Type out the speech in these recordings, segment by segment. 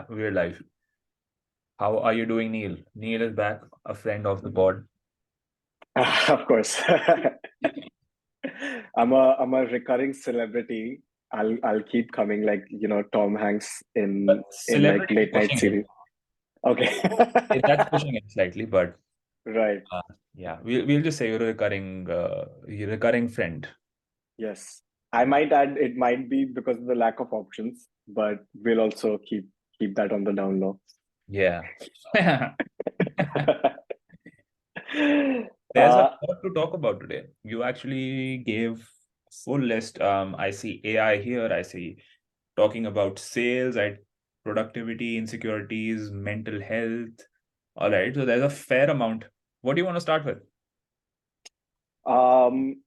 We're live. How are you doing, Neil? Neil is back, a friend of the pod. Of course. I'm a recurring celebrity. I'll keep coming like, Tom Hanks But in like celebrity is late night pushing it. series. Okay. That's pushing it slightly, but Right. uh, yeah, we'll just say you're a recurring friend. Yes. I might add it might be because of the lack of options, but we'll also keep that on the down low. Yeah. There's a Uh, lot to talk about today. You actually gave full list. I see AI here. I see talking about sales, productivity, insecurities, mental health. All right. So there's a fair amount. What do you want to start with? um,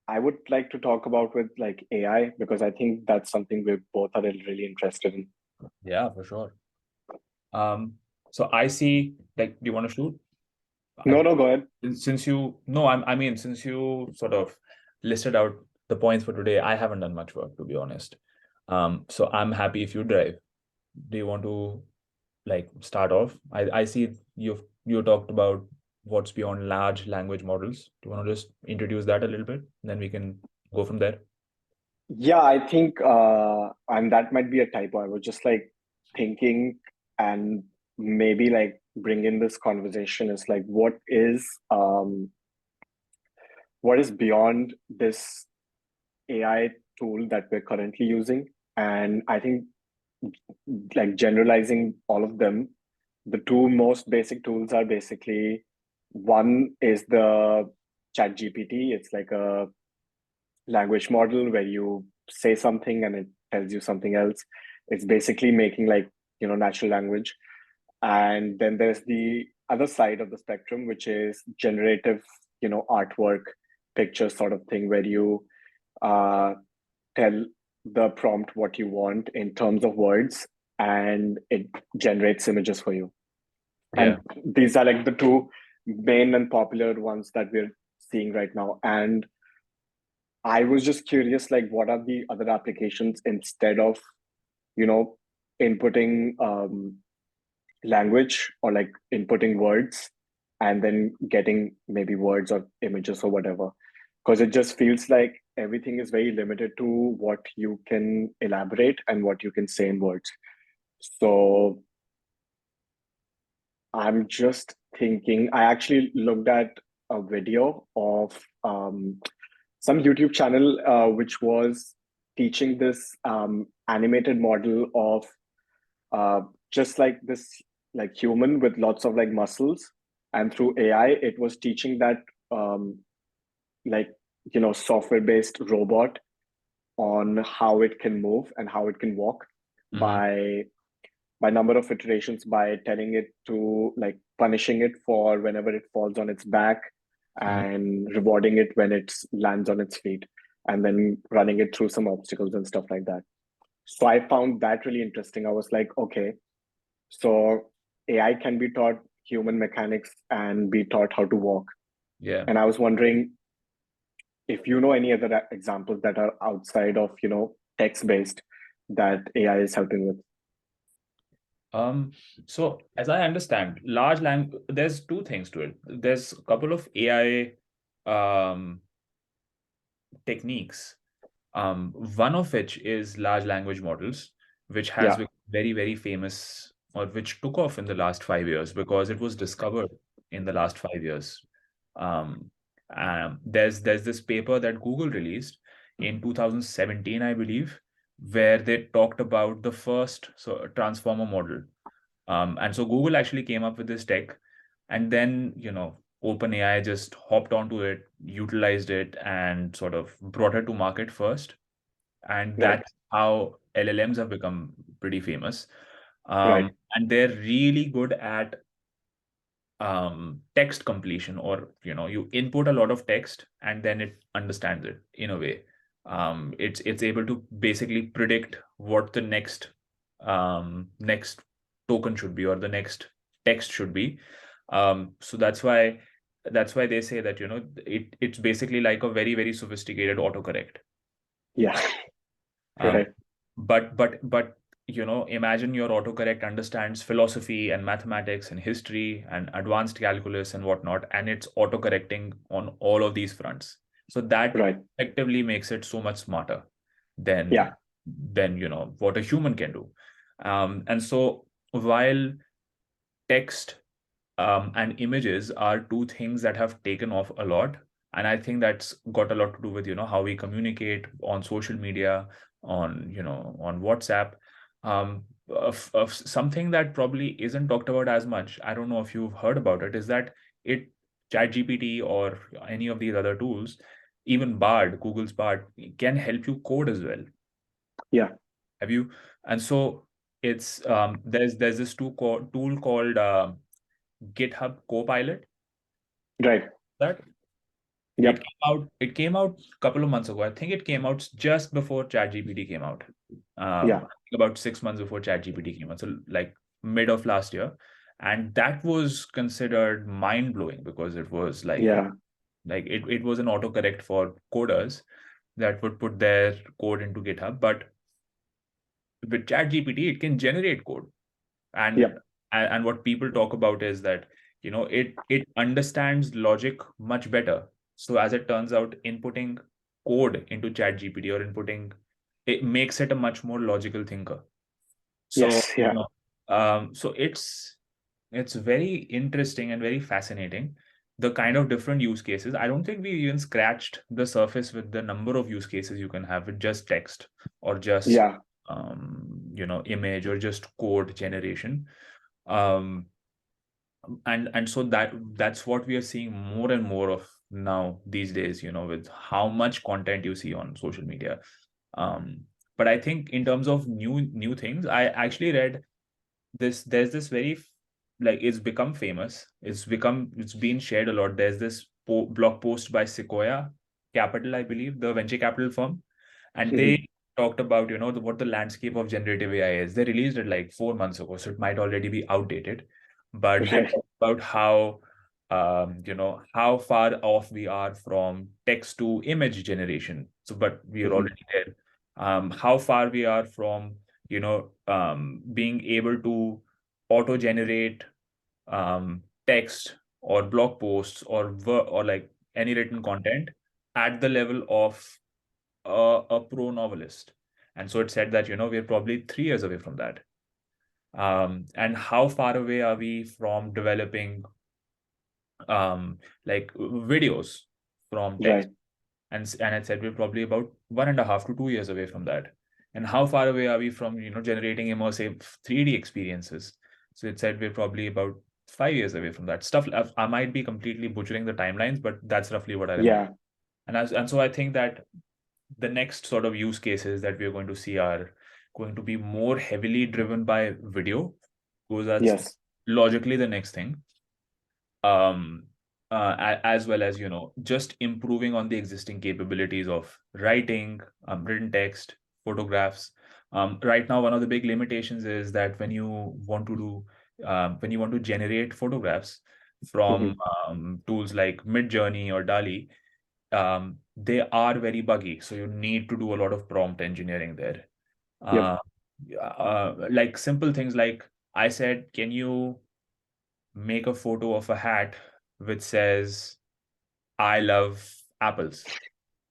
I would like to talk about with like AI because I think that's something we both are really interested in. Yeah, for sure. Um, so I see, like, do you want to shoot? No, I no, go ahead. since you no, I mean, since you sort of listed out the points for today, I haven't done much work, to be honest. So I'm happy if you drive. Do you want to like start off? I see you talked about what's beyond large language models. Do you want to just introduce that a little bit? Then we can go from there. Yeah, I think and that might be a typo. I was just like thinking and maybe like bring in this conversation is like what is beyond this AI tool that we're currently using? And I think like generalizing all of them, the two most basic tools are basically one is the Chat GPT. It's like a language model where you say something and it tells you something else. It's basically making like, natural language. And then there's the other side of the spectrum, which is generative, artwork, picture sort of thing, where you uh, tell the prompt what you want in terms of words and it generates images for you. Yeah. And these are like the two main and popular ones that we're seeing right now. And I was just curious, like, what are the other applications instead of, you know, inputting language or like inputting words and then getting maybe words or images or whatever? Because it just feels like everything is very limited to what you can elaborate and what you can say in words. So I'm just thinking, I actually looked at a video of some YouTube channel which was teaching this animated model of just like this like human with lots of like muscles, and through AI, it was teaching that um, like software based robot on how it can move and how it can walk Hmm. by number of iterations, by telling it to like punishing it for whenever it falls on its back Hmm. and rewarding it when it lands on its feet, and then running it through some obstacles and stuff like that. So I found that really interesting. I was like, okay, so AI can be taught human mechanics and be taught how to walk. Yeah. And I was wondering if you know any other examples that are outside of text based that AI is helping with. Um, so as I understand, there's two things to it. There's a couple of AI techniques. One of which is large language models, which has Yeah, become very, very famous, or which took off in the last 5 years because it was discovered in the last 5 years. Um, there's this paper that Google released in 2017, I believe, where they talked about the first transformer model. And so Google actually came up with this tech, and then, OpenAI just hopped onto it, utilized it, and sort of brought it to market first. And right, that's how LLMs have become pretty famous. right, And they're really good at text completion, or, you input a lot of text and then it understands it in a way. It's able to basically predict what the next token should be, or the next text should be. So that's why they say that, it's basically like a very, very sophisticated autocorrect. yeah, Um, right, but imagine your autocorrect understands philosophy and mathematics and history and advanced calculus and whatnot, and it's autocorrecting on all of these fronts. So that Right. effectively makes it so much smarter Yeah. than what a human can do. And so while text and images are two things that have taken off a lot, and I think that's got a lot to do with how we communicate on social media, on WhatsApp. Of something that probably isn't talked about as much, I don't know if you've heard about it, is that it ChatGPT or any of these other tools, even Bard, Google's Bard, can help you code as well. Yeah. Have you? And so it's there's this tool called GitHub Copilot. Right. That Yep. it came out a couple of months ago. I think it came out just before ChatGPT came out. Yeah. I think about 6 months before ChatGPT came out. So like mid of last year. And that was considered mind-blowing because it was Yeah. like it was an autocorrect for coders that would put their code into GitHub. But with ChatGPT, it can generate code. And Yep. and what people talk about is that it understands logic much better. So as it turns out, inputting code into ChatGPT or inputting it makes it a much more logical thinker. So Yes. Yeah. so it's very interesting and very fascinating, the kind of different use cases. I don't think we even scratched the surface with the number of use cases you can have with just text or just Yeah. image or just code generation. um and so that's what we are seeing more and more of now these days, with how much content you see on social media. But I think in terms of new things, I actually read there's this very like it's become famous, it's been shared a lot. There's this blog post by Sequoia Capital, I believe, the venture capital firm, and Mhm. they talked about what the landscape of generative AI is. They released it like 4 months ago, so it might already be outdated, but they Right. talked about how how far off we are from text to image generation. So but we are Mhm. already there. How far we are from being able to auto generate text or blog posts or like any written content at the level of a pro novelist. And so it said that we're probably 3 years away from that. And how far away are we from developing like videos from text? Right. And it said we're probably about 1.5 to 2 years away from that. And how far away are we from generating immersive 3D experiences? So it said we're probably about 5 years away from that stuff. I might be completely butchering the timelines, but that's roughly what I remember. Yeah. And so I think that the next sort of use cases that we're going to see are going to be more heavily driven by video, because that's Yes. logically the next thing. um as well as just improving on the existing capabilities of writing, written text, photographs. Right now one of the big limitations is that when you want to generate photographs from Mhm. tools like Midjourney or DALL-E, they are very buggy, so you need to do a lot of prompt engineering there. Yep. uh, like simple things like, I said, can you make a photo of a hat which says I love apples.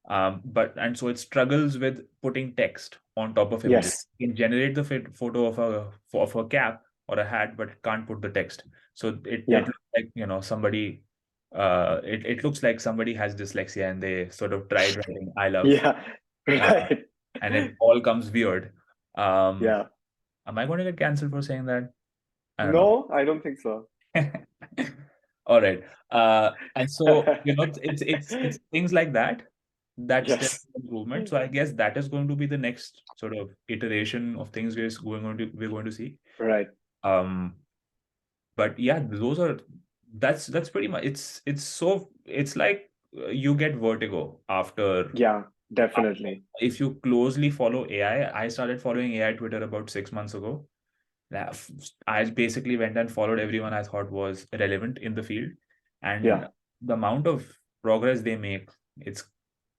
And so it struggles with putting text on top of images. Yes. It can generate the photo of a cap or a hat, but it can't put the text. So it Yeah. looks like somebody it looks like somebody has dyslexia and they sort of tried writing I love, Yeah. uh, Right. and it all comes weird. Um, Yeah. am I going to get canceled for saying that? I don't know. No, I don't think so. All right. And so, it's things like that that step Yes. improvement. So I guess that is going to be the next sort of iteration of things we're going to see. Right. Um, but yeah, that's pretty much it's like you get vertigo after Yeah, definitely. if you closely follow AI. I started following AI Twitter about 6 months ago. Yeah, I basically went and followed everyone I thought was relevant in the field, and Yeah, the amount of progress they make, it's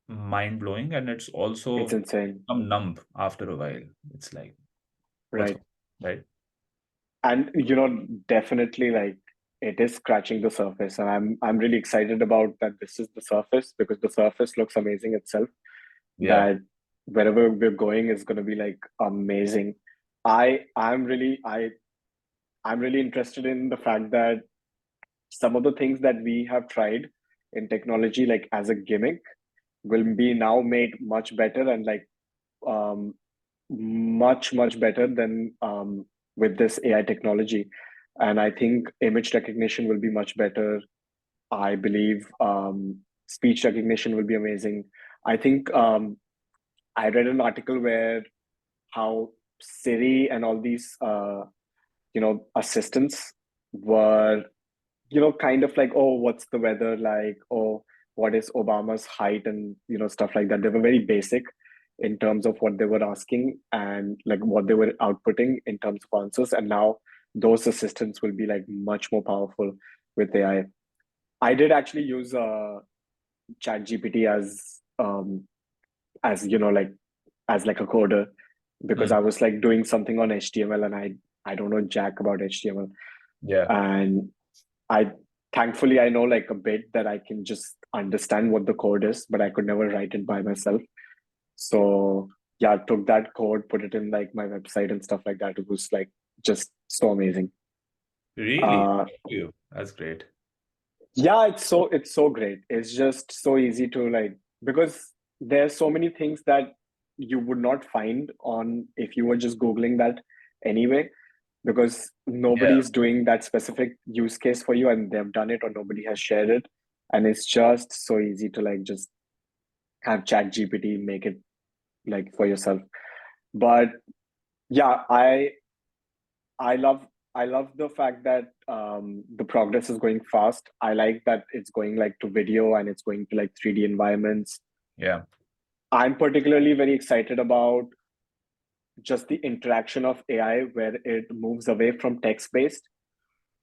mind blowing, and it's it's also insane. become numb after a while. It's like, what's Right. right? And definitely like it is scratching the surface. And I'm really excited about that this is the surface, because the surface looks amazing itself. Yeah. That wherever we're going is gonna be like amazing. I I'm really I I'm really interested in the fact that some of the things that we have tried in technology, like as a gimmick, will be now made much better, and like um, much better than with this AI technology. And I think image recognition will be much better. I believe speech recognition will be amazing. I think I read an article where how Siri and all these assistants were kind of like, oh, what's the weather like? Oh, what is Obama's height? And, stuff like that. They were very basic in terms of what they were asking and like what they were outputting in terms of answers. And now those assistants will be like much more powerful with AI. I did actually use ChatGPT as like as like a coder, because I Mm. was like doing something on HTML, and I don't know jack about HTML. Yeah. And I thankfully I know like a bit that I can just understand what the code is, but I could never write it by myself. So yeah, I took that code, put it in like my website and stuff like that. It was like just so amazing. Really? Uh You. That's great. yeah, it's so great. It's just so easy to like, because there's so many things that you would not find on if you were just Googling that anyway, because nobody Yeah. is doing that specific use case for you, and they've done it or nobody has shared it. And it's just so easy to like just have chat gpt make it like for yourself. But yeah, I love the fact that the progress is going fast. I like that it's going like to video and it's going to like 3D environments. Yeah. I'm particularly very excited about just the interaction of AI, where it moves away from text based,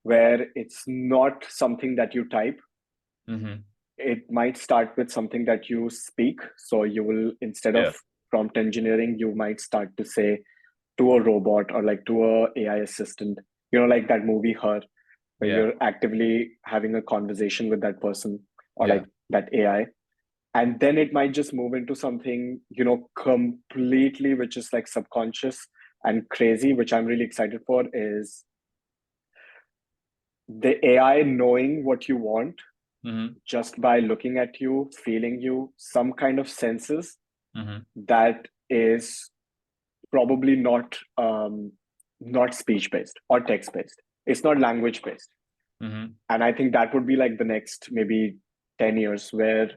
where it's not something that you type. Mm-hmm. It might start with something that you speak. So you will, instead of Yeah. prompt engineering, you might start to say to a robot or like to a AI assistant, like that movie Her, where Yeah. you're actively having a conversation with that person or Yeah. like that AI. And then it might just move into something, completely, which is like subconscious and crazy, which I'm really excited for, is the AI knowing what you want Mm-hmm. just by looking at you, feeling you, some kind of senses Mm-hmm. that is probably not speech based or text based. It's not language based. Mm-hmm. And I think that would be like the next maybe 10 years, where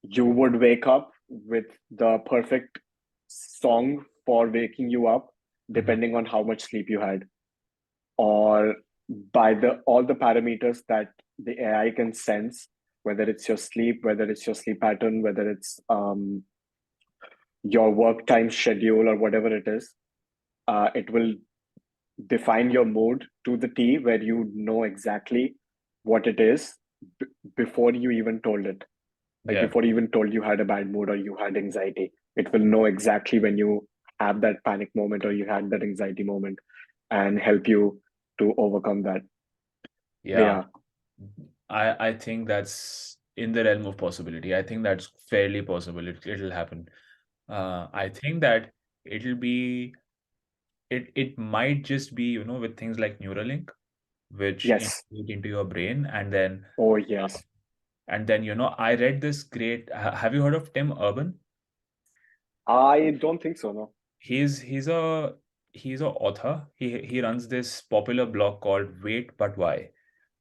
you would wake up with the perfect song for waking you up, Mm-hmm. depending on how much sleep you had, or by the all the parameters that the AI can sense, whether it's your sleep, whether it's your sleep pattern, whether it's your work time schedule or whatever it is. It will define your mood to the T, where you know exactly what it is b- before you even told it. Like Yeah. before you even told you had a bad mood or you had anxiety, it will know exactly when you have that panic moment or you had that anxiety moment, and help you to overcome that. Yeah. Yeah. I think that's in the realm of possibility. I think that's fairly possible. It'll happen. I think that it'll be it might just be, with things like Neuralink, which Yes. integrate into your brain, Oh, uh, yes. I read this great. Have you heard of Tim Urban? I don't think so. No. He's he's a he's a author. He runs this popular blog called Wait But Why.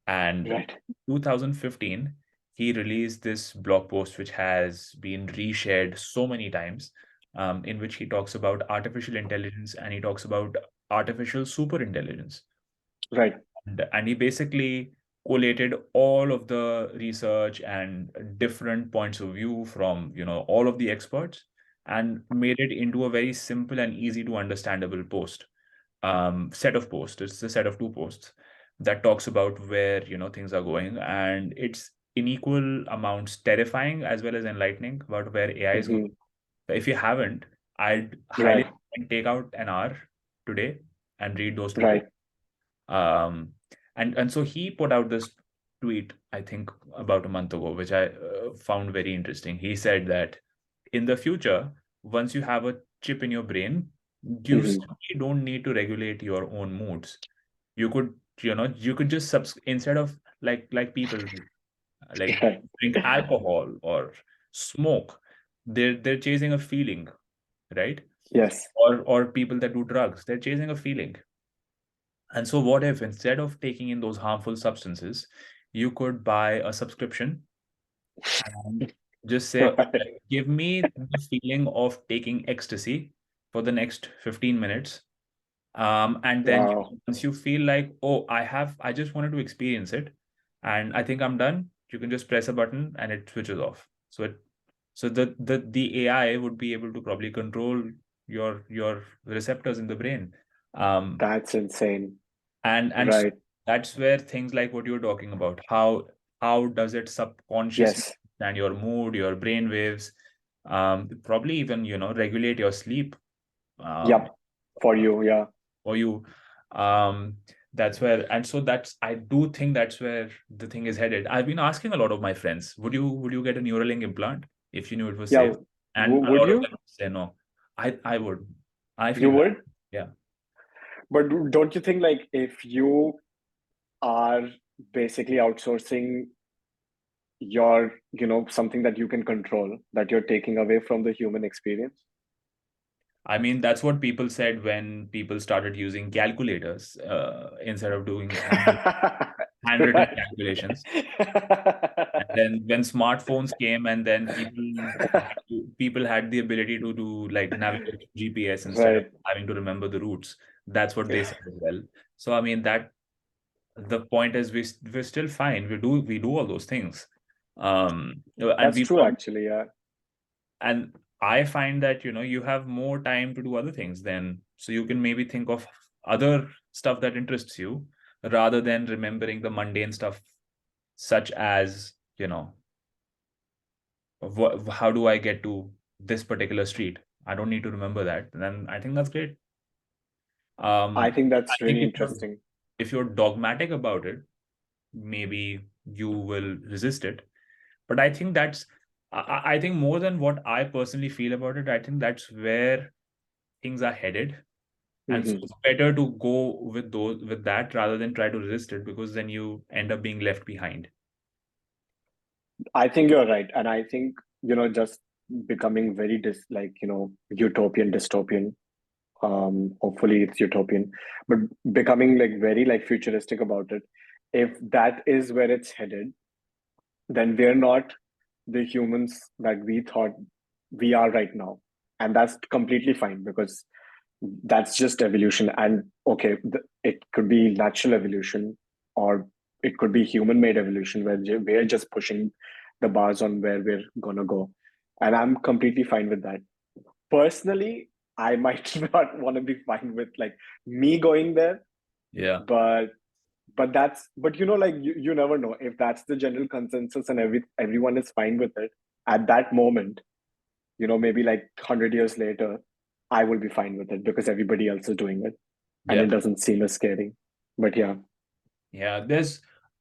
And Right. 2015, he released this blog post which has been reshared so many times, in which he talks about artificial intelligence and he talks about artificial superintelligence. Right. And he basically collated all of the research and different points of view from, all of the experts and made it into a very simple and easy to understandable set of posts. It's a set of two posts that talks about where things are going, and it's in equal amounts terrifying as well as enlightening about where AI is going. Hmm. If you haven't, I'd highly Right. recommend take out an hour, today and read those 2 books. Right. And so he put out this tweet, I think about a month ago, which I found very interesting. He said that in the future, once you have a chip in your brain, you Mhm. simply don't need to regulate your own moods. You could, you could just instead of like people like Right. drink alcohol or smoke, they're chasing a feeling, right? Yes. Or people that do drugs, they're chasing a feeling. And so what if instead of taking in those harmful substances, you could buy a subscription and just say, Right. okay, give me the feeling of taking ecstasy for the next 15 minutes. And then Wow. once you feel like, oh, I just wanted to experience it, and I think I'm done, you can just press a button and it switches off. So the AI would be able to probably control your receptors in the brain. Um, That's insane. and Right. that's where things like what you're talking about, how does it subconsciously Yes. understand your mood, your brain waves, probably even regulate your sleep, um, Yep. For you. Yeah. for you. um, that's where, and so that's, I do think that's where the thing is headed. I've been asking a lot of my friends, would you get a Neuralink implant if you knew it was Yeah. safe? And a Would lot of you? them say no. I would. I You feel that. would? Yeah. But don't you think like if you are basically outsourcing your, something that you can control, that you're taking away from the human experience? I mean, that's what people said when people started using calculators instead of doing handwritten Right. calculations. And then when smartphones came, and then people had the ability to do like navigate GPS instead of Right. having to remember the routes. That's what they said as well. So I mean that the point is we're still fine. We do all those things. And That's we true, probably, actually. Yeah. and I find that you have more time to do other things then, so you can maybe think of other stuff that interests you rather than remembering the mundane stuff, such as how do I get to this particular street. I don't need to remember that. And I think that's great. I um think I that's think really interesting. if you're dogmatic about it, maybe you will resist it. But I think I think more than what I personally feel about it, I think that's where things are headed. And so Hmm. it's better to go with that rather than try to resist it, because then you end up being left behind. I think you're right. And I think, just becoming very utopian, dystopian. Hopefully it's utopian, but becoming like very like futuristic about it. If that is where it's headed, then we're not the humans that we thought we are right now. And that's completely fine because that's just evolution. And okay, it could be natural evolution, or it could be human made evolution where we're just pushing the bars on where we're gonna go. And I'm completely fine with that. Personally, I might not want to be fine with like me going there, Yeah. but but like you never know if that's the general consensus and everyone is fine with it at that moment. Maybe like 100 years later, I will be fine with it because everybody else is doing it and it Yeah. doesn't seem as scary. But yeah. Yeah.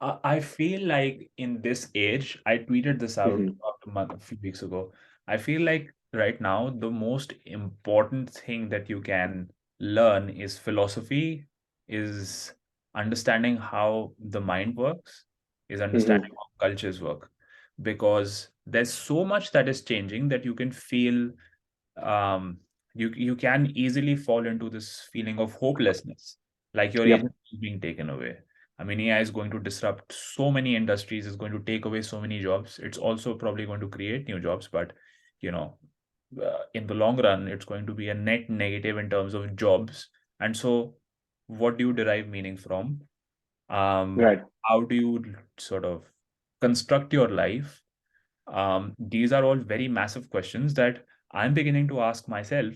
I feel like in this age, I tweeted this out Hmm. a few weeks ago. I feel like right now, the most important thing that you can learn is philosophy, is understanding how the mind works, is understanding Hmm. how cultures work. Because there's so much that is changing that you can feel, um, you can easily fall into this feeling of hopelessness, like your Yep. agency is being taken away. I mean, AI is going to disrupt so many industries, is going to take away so many jobs. It's also probably going to create new jobs, but you know, in the long run, it's going to be a net negative in terms of jobs. And so, what do you derive meaning from? Right. How do you sort of construct your life? These are all very massive questions that I'm beginning to ask myself.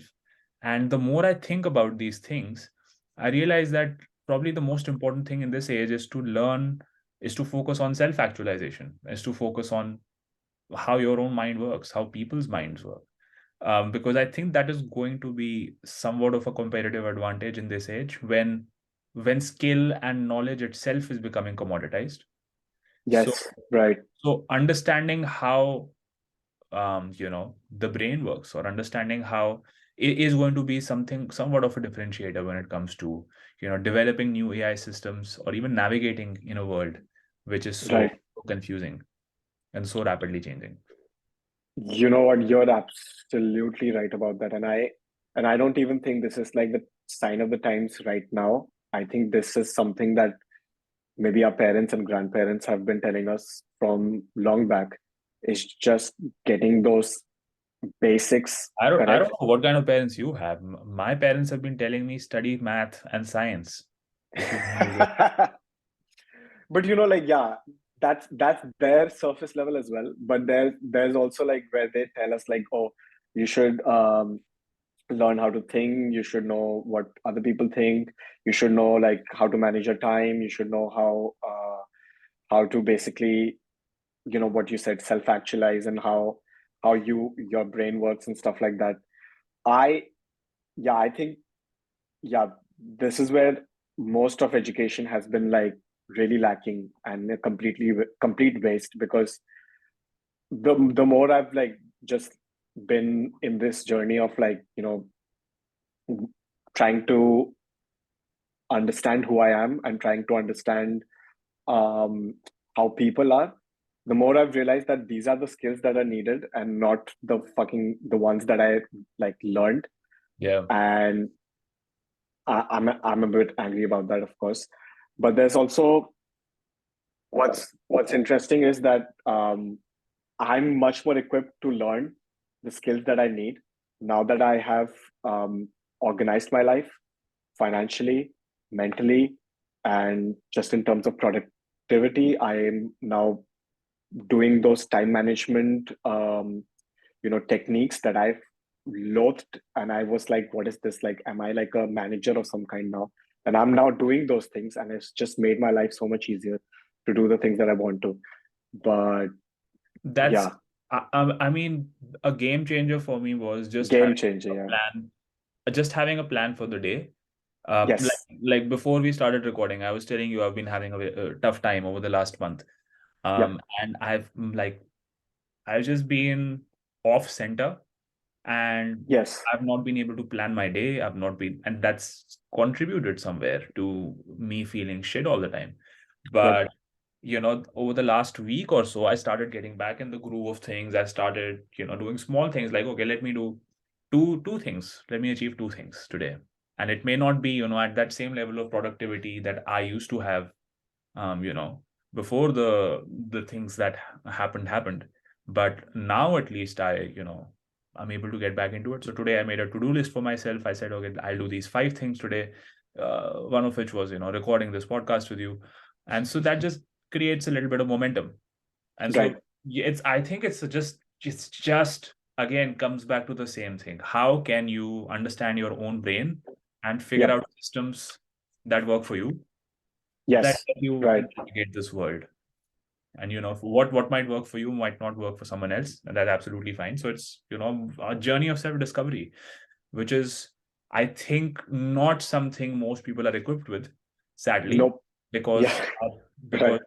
And the more I think about these things, I realize that probably the most important thing in this age is to learn, is to focus on self actualization, is to focus on how your own mind works, how people's minds work. because I think that is going to be somewhat of a competitive advantage in this age when skill and knowledge itself is becoming commoditized. So Yes, right, so understanding how the brain works, or understanding how it is going to be something somewhat of a differentiator when it comes to developing new AI systems, or even navigating in a world which is so right. confusing and so rapidly changing. You know what? You're absolutely right about that. And I don't even think this is like the sign of the times right now. I think this is something that maybe our parents and grandparents have been telling us from long back. Is just getting those basics I don't correct. know what kind of parents you have. My parents have been telling me study math and science if you want to do good. But like, yeah, that's their surface level as well. But there's also like where they tell us like, oh, you should learn how to think, you should know what other people think, you should know like how to manage your time, you should know how to basically, what you said, self actualize, and how your brain works and stuff like that. I Yeah, I think, yeah, this is where most of education has been like really lacking and a complete waste, because the more I've like just been in this journey of like, trying to understand who I am and trying to understand um, how people are, the more I've realized that these are the skills that are needed and not the ones that I like learned. Yeah. And I'm a bit angry about that, of course. But there's also what's interesting is that I'm much more equipped to learn the skills that I need now that I have organized my life financially, mentally, and just in terms of productivity. I am now doing those time management, techniques that I've loathed, and I was like, "What is this? Like, am I like a manager of some kind now?" And I'm now doing those things, and it's just made my life so much easier to do the things that I want to. But That's, yeah, I mean, a game changer for me was just game having changer. a Yeah. plan, for the day. Like Yes. before we started recording, I was telling you I've been having a tough time over the last month. Yep. And I've just been off center, and Yes. I've not been able to plan my day. And that's contributed somewhere to me feeling shit all the time. Right. But over the last week or so, I started getting back in the groove of things. I started, doing small things like, okay, let me do two things. Let me achieve two things today. And it may not be, at that same level of productivity that I used to have, um, you know, before the things that happened. But now at least I'm able to get back into it. So today I made a to-do list for myself. I said, okay, I'll do these 5 things today. One of which was, recording this podcast with you. And so that just creates a little bit of momentum. And so Right. yeah, I think it's just again comes back to the same thing. How can you understand your own brain and figure Yep. out systems that work for you, that Yes. help you Right. navigate this world? And what might work for you might not work for someone else, and that's absolutely fine. So it's a journey of self-discovery, which is, I think, not something most people are equipped with, sadly, Nope. Yeah. because Right. because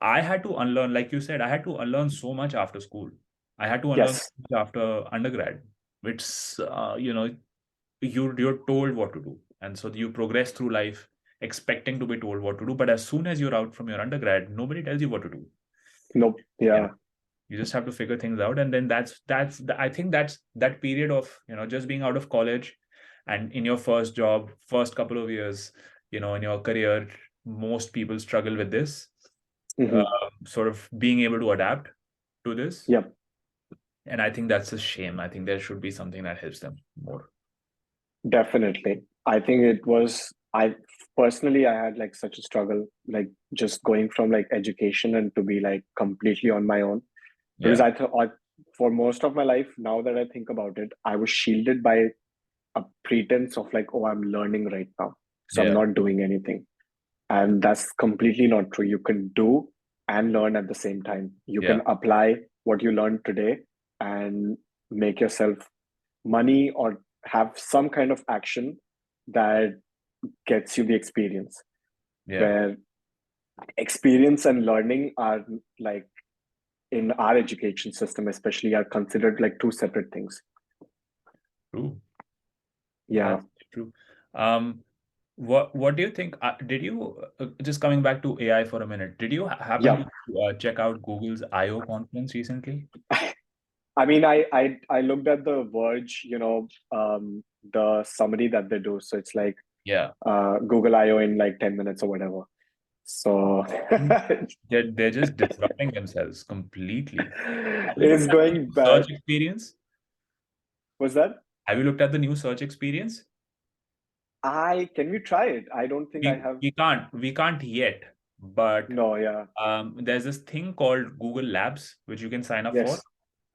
I had to unlearn, like you said, I had to unlearn so much after school. I had to unlearn so Yes. much after undergrad, which you're told what to do, and so you progress through life expecting to be told what to do. But as soon as you're out from your undergrad, nobody tells you what to do. Nope. You know, Yeah. you just have to figure things out, and then I think that's that period of just being out of college, and in your first job, first couple of years, in your career, most people struggle with this, uh, Hmm. sort of being able to adapt to this. Yep. And I think that's a shame. I think there should be something that helps them more. Definitely. I think I personally, I had like such a struggle, like just going from like education and to be like completely on my own. Because Yeah, I thought, for most of my life, now that I think about it, I was shielded by a pretense of like, oh, I'm learning right now. So I'm yeah, not doing anything. And that's completely not true. You can do and learn at the same time. You yeah, can apply what you learned today and make yourself money or have some kind of action that gets you the experience, Yeah, where experience and learning are like in our education system especially are considered like two separate things. true. Yeah. That's true. Um, what do you think? Did you just coming back to AI for a minute? Did you happen Yeah. to check out Google's I/O conference recently? I mean, I looked at the Verge, the summary that they do. So it's like Yeah, Google I/O in like 10 minutes or whatever. So they're just disrupting themselves completely. Have you it's looked at the going new search bad. experience? Was that? Have you looked at the new search experience? I can we try it? I don't think I We have. we can't yet, but No, yeah. there's this thing called Google Labs which you can sign up for, Yes.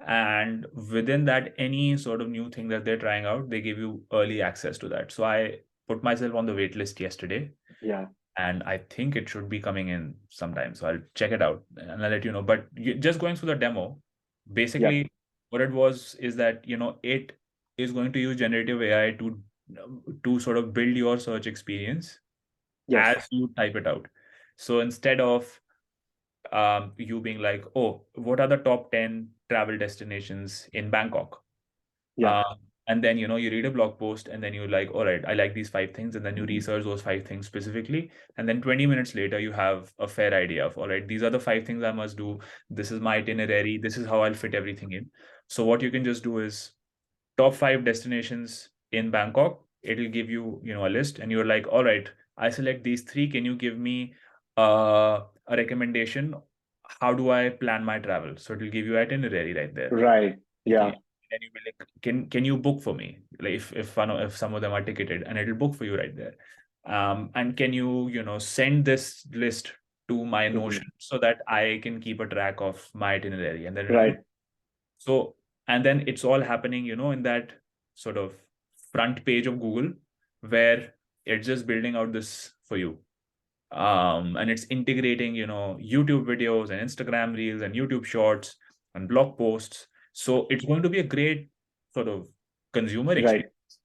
and within that, any sort of new thing that they're trying out, they give you early access to that. So I put myself on the wait list yesterday, Yeah. and I think it should be coming in sometime. So I'll check it out and I'll let you know. But just going through the demo, Yep. basically what it was is that it is going to use generative AI to sort of build your search experience Yes. as you type it out. So instead of you being like, oh, what are the top 10 travel destinations in Bangkok? Yeah. Um, and then, you read a blog post and then you're like, all right, I like these 5 things. And then you research those 5 things specifically. And then 20 minutes later, you have a fair idea of, all right, these are the 5 things I must do. This is my itinerary. This is how I'll fit everything in. So what you can just do is top 5 destinations in Bangkok. It'll give you, a list, and you're like, all right, I select these three. Can you give me a recommendation? How do I plan my travel? So it'll give you itinerary right there. Right. Okay. Yeah. Then you be like, can you book for me? Like if some of them are ticketed, and it'll book for you right there. And can you, send this list to my Mhm. Notion so that I can keep a track of my itinerary, and then it'll do Right. so, and then it's all happening, in that sort of front page of Google where it's just building out this for you. And it's integrating, YouTube videos and Instagram reels and YouTube shorts and blog posts. So it's going to be a great sort of consumer Right. experience.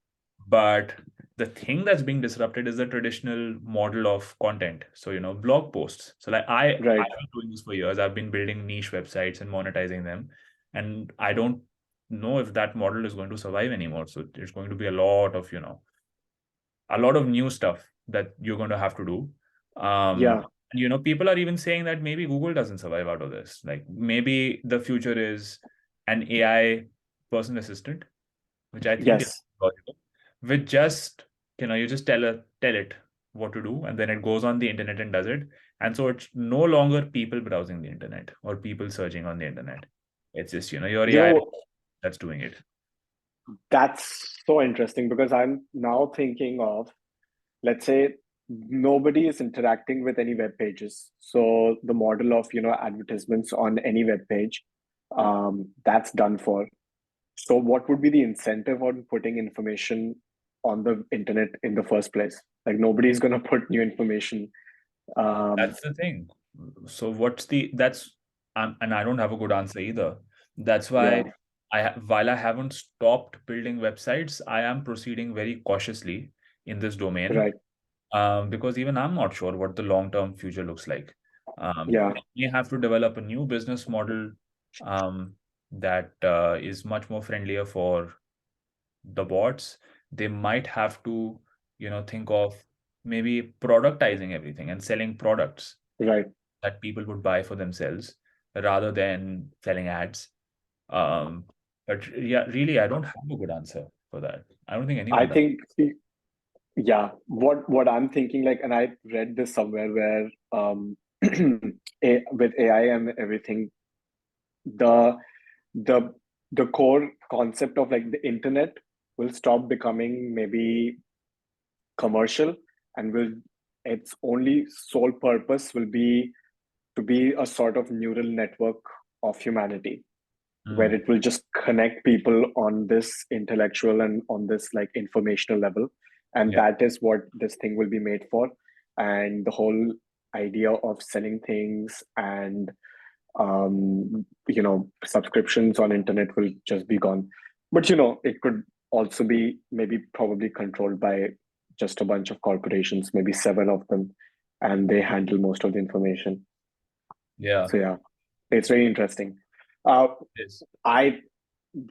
But the thing that's being disrupted is the traditional model of content. So, blog posts. So like I've Right. been doing this for years. I've been building niche websites and monetizing them. And I don't know if that model is going to survive anymore. So there's going to be a lot of new stuff that you're going to have to do. Yeah. And people are even saying that maybe Google doesn't survive out of this. Like maybe the future is an AI personal assistant, which I think is Yes. logical, with just you just tell it what to do, and then it goes on the internet and does it. And so it's no longer people browsing the internet or people searching on the internet. It's just your You AI know, that's doing it. that's so interesting because I'm now thinking of, let's say, nobody is interacting with any web pages. So the model of, advertisements on any web page, that's done for. So what would be the incentive on putting information on the internet in the first place? Like nobody's going to put new information. Um, That's the thing. So what's the that's and I don't have a good answer either. That's why yeah, while I haven't stopped building websites, I am proceeding very cautiously in this domain, right. because even I'm not sure what the long-term future looks like. Yeah, You have to develop a new business model that is much more friendlier for the bots. They might have to, think of maybe productizing everything and selling products right. that people would buy for themselves rather than selling ads. Um, but yeah, really, I don't have a good answer for that. I don't think I anyone does. think, yeah, what I'm thinking, like, and I read this somewhere where with AI and everything, the the the core concept of like the internet will stop becoming maybe commercial and will its only sole purpose will be to be a sort of neural network of humanity where Mm, it will just connect people on this intellectual and on this like informational level, and yeah, that is what this thing will be made for. And the whole idea of selling things and subscriptions on internet will just be gone. But it could also be maybe probably controlled by just a bunch of corporations, maybe 7 of them, and they handle most of the information. Yeah, So yeah, it's very interesting. Uh, it is. I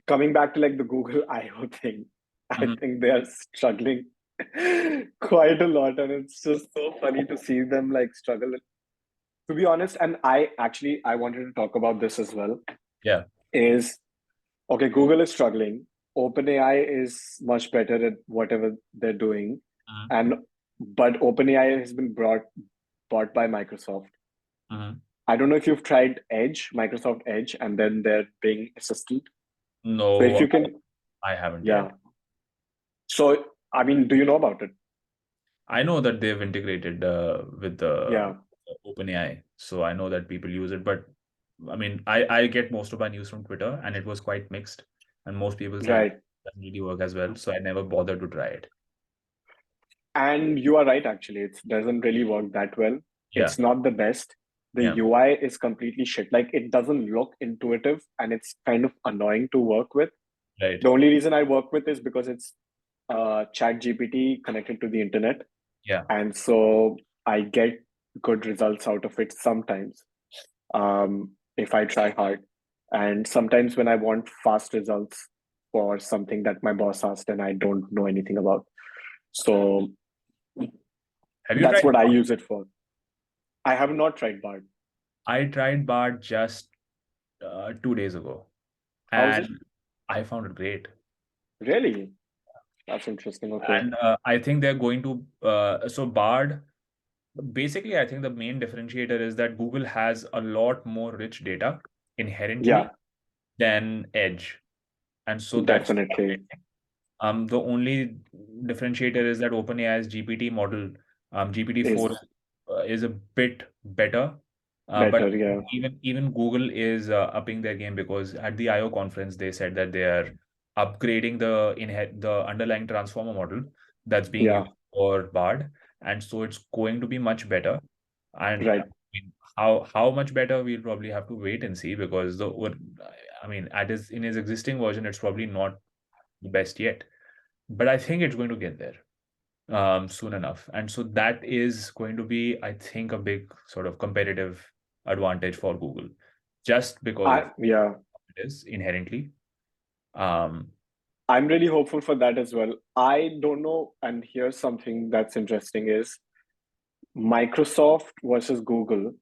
Coming back to like the Google I/O thing, I Mhm. think they are struggling quite a lot, and it's just so funny to see them like struggle. To be honest, and I wanted to talk about this as well. Yeah. Is okay, Google is struggling. OpenAI is much better at whatever they're doing, Mhm. and but OpenAI has been bought by Microsoft. Mhm. I don't know if you've tried Edge, Microsoft Edge, and then their Bing assistant. So if No, you can, I haven't yeah. yet. So I mean, do you know about it? I know that they've integrated with the Yeah, OpenAI, so I know that people use it. But I mean, I get most of my news from Twitter, and it was quite mixed. And most people said it right. doesn't really work as well, so I never bothered to try it. And you are right, actually. It doesn't really work that well. Yeah, It's not the best. The yeah, UI is completely shit. Like, it doesn't look intuitive and it's kind of annoying to work with. right. The only reason I work with is because it's Chat GPT connected to the internet. Yeah, And so I get good results out of it sometimes if I try hard. And sometimes when I want fast results for something that my boss asked and I don't know anything about. So have you that's tried what I Bard? use it for. I have not tried Bard. I tried Bard just 2 days ago, How is it? and I found it great. Really? That's interesting. Okay. And I think they're going to so Bard. Basically, I think the main differentiator is that Google has a lot more rich data Yeah, inherently than Edge. And so that's definitely. the only differentiator is that OpenAI's GPT model, GPT-4, Is is a bit better. But better. Yeah. even Google is upping their game because at the I/O conference they said that they are upgrading the underlying transformer model that's being Yeah. used for Bard, and so it's going to be much better. And I Right. mean, how much better we'll probably have to wait and see because I mean, in his existing version, it's probably not the best yet, but I think it's going to get there soon enough. And so that is going to be, I think, a big sort of competitive advantage for Google, just because of Yeah. it is inherently. Um, I'm really hopeful for that as well. I don't know. And here's something that's interesting is Microsoft versus Google.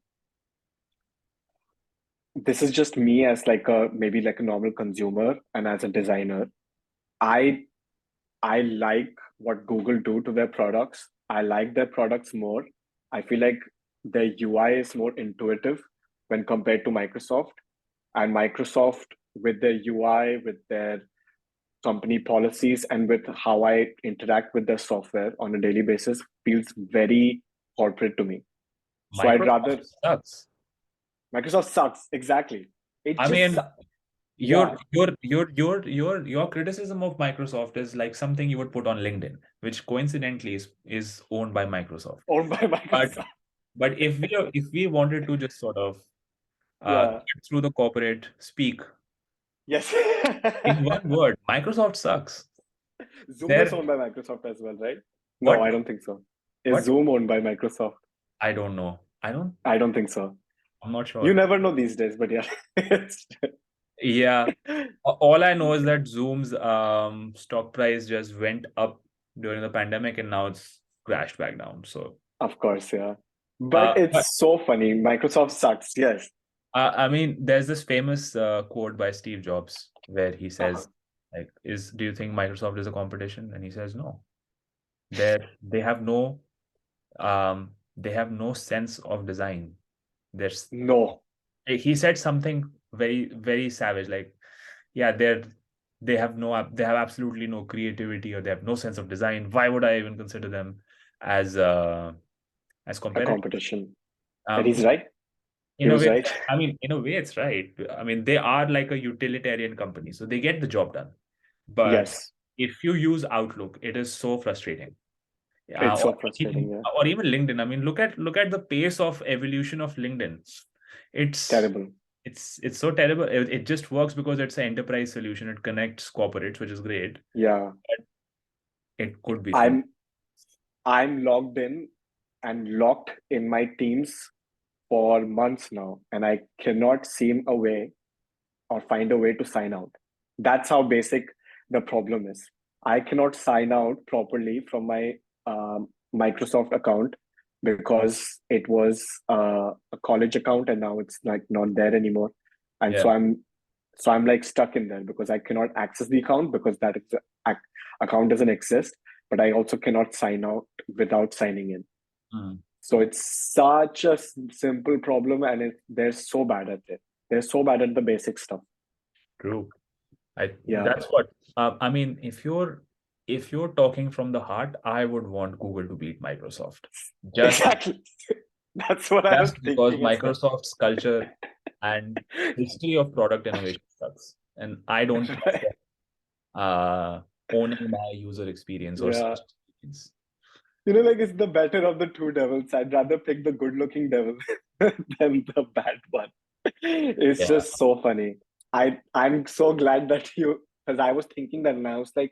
This is just me as like a maybe like a normal consumer and as a designer. I I like what Google do to their products. I like their products more. I feel like their UI is more intuitive when compared to Microsoft. And Microsoft, with their UI, with their company policies, and with how I interact with their software on a daily basis, feels very corporate to me. So I'd Microsoft rather sucks. Microsoft sucks. Exactly. It I just mean, yeah, your criticism of Microsoft is like something you would put on LinkedIn, which coincidentally is owned by Microsoft. owned by But Microsoft. but if we wanted to just sort of Yeah. cut through the corporate speak Yes. in one word, Microsoft sucks. Zoom is They're owned by Microsoft as well, right? No, what I don't think so. Is what Zoom owned by Microsoft? I don't know. I don't think so. I'm not You sure. never know these days, but yeah. Yeah. All I know is that Zoom's stock price just went up during the pandemic and now it's crashed back down. So Of course, yeah. But but it's so funny. Microsoft sucks. Yes. I mean, there's this famous quote by Steve Jobs where he Uh-huh. says, like, do you think Microsoft is a competition? And he says, no. They have no they have no sense of design. There's No. he said something very, very savage, like, yeah, they have absolutely no creativity or they have no sense of design. Why would I even consider them as A competitive? competition. And Um, he's right. He in a was way, right. I mean, in a way, it's right. I mean, they are like a utilitarian company, so they get the job done. But Yes. if you use Outlook, it is so frustrating. It's Or so frustrating. even Yeah. LinkedIn. I mean, look at the pace of evolution of LinkedIn. It's Terrible. it's so terrible. It just works because it's an enterprise solution. It connects corporates, which is great. Yeah. But it could be fun. I'm logged in and locked in my Teams for months now, and I cannot seem a way or find a way to sign out. That's how basic the problem is. I cannot sign out properly from my Microsoft account because it was a college account and now it's like not there anymore. And Yeah. so I'm like stuck in there because I cannot access the account because account doesn't exist, but I also cannot sign out without signing in. Mm. So it's such a simple problem, and they're so bad at it. They're so bad at the basic stuff. True. Yeah, That's what I mean. If you're talking from the heart, I would want Google to beat Microsoft. Just exactly. That's what I was just because thinking as well. Microsoft's culture and history of product innovation sucks. And I don't trust them owning my user experience or Yeah. search experience. Like it's the better of the two devils. I'd rather pick the good-looking devil than the bad one. It's Yeah. just so funny. I'm so glad that because I was thinking that, and I was like,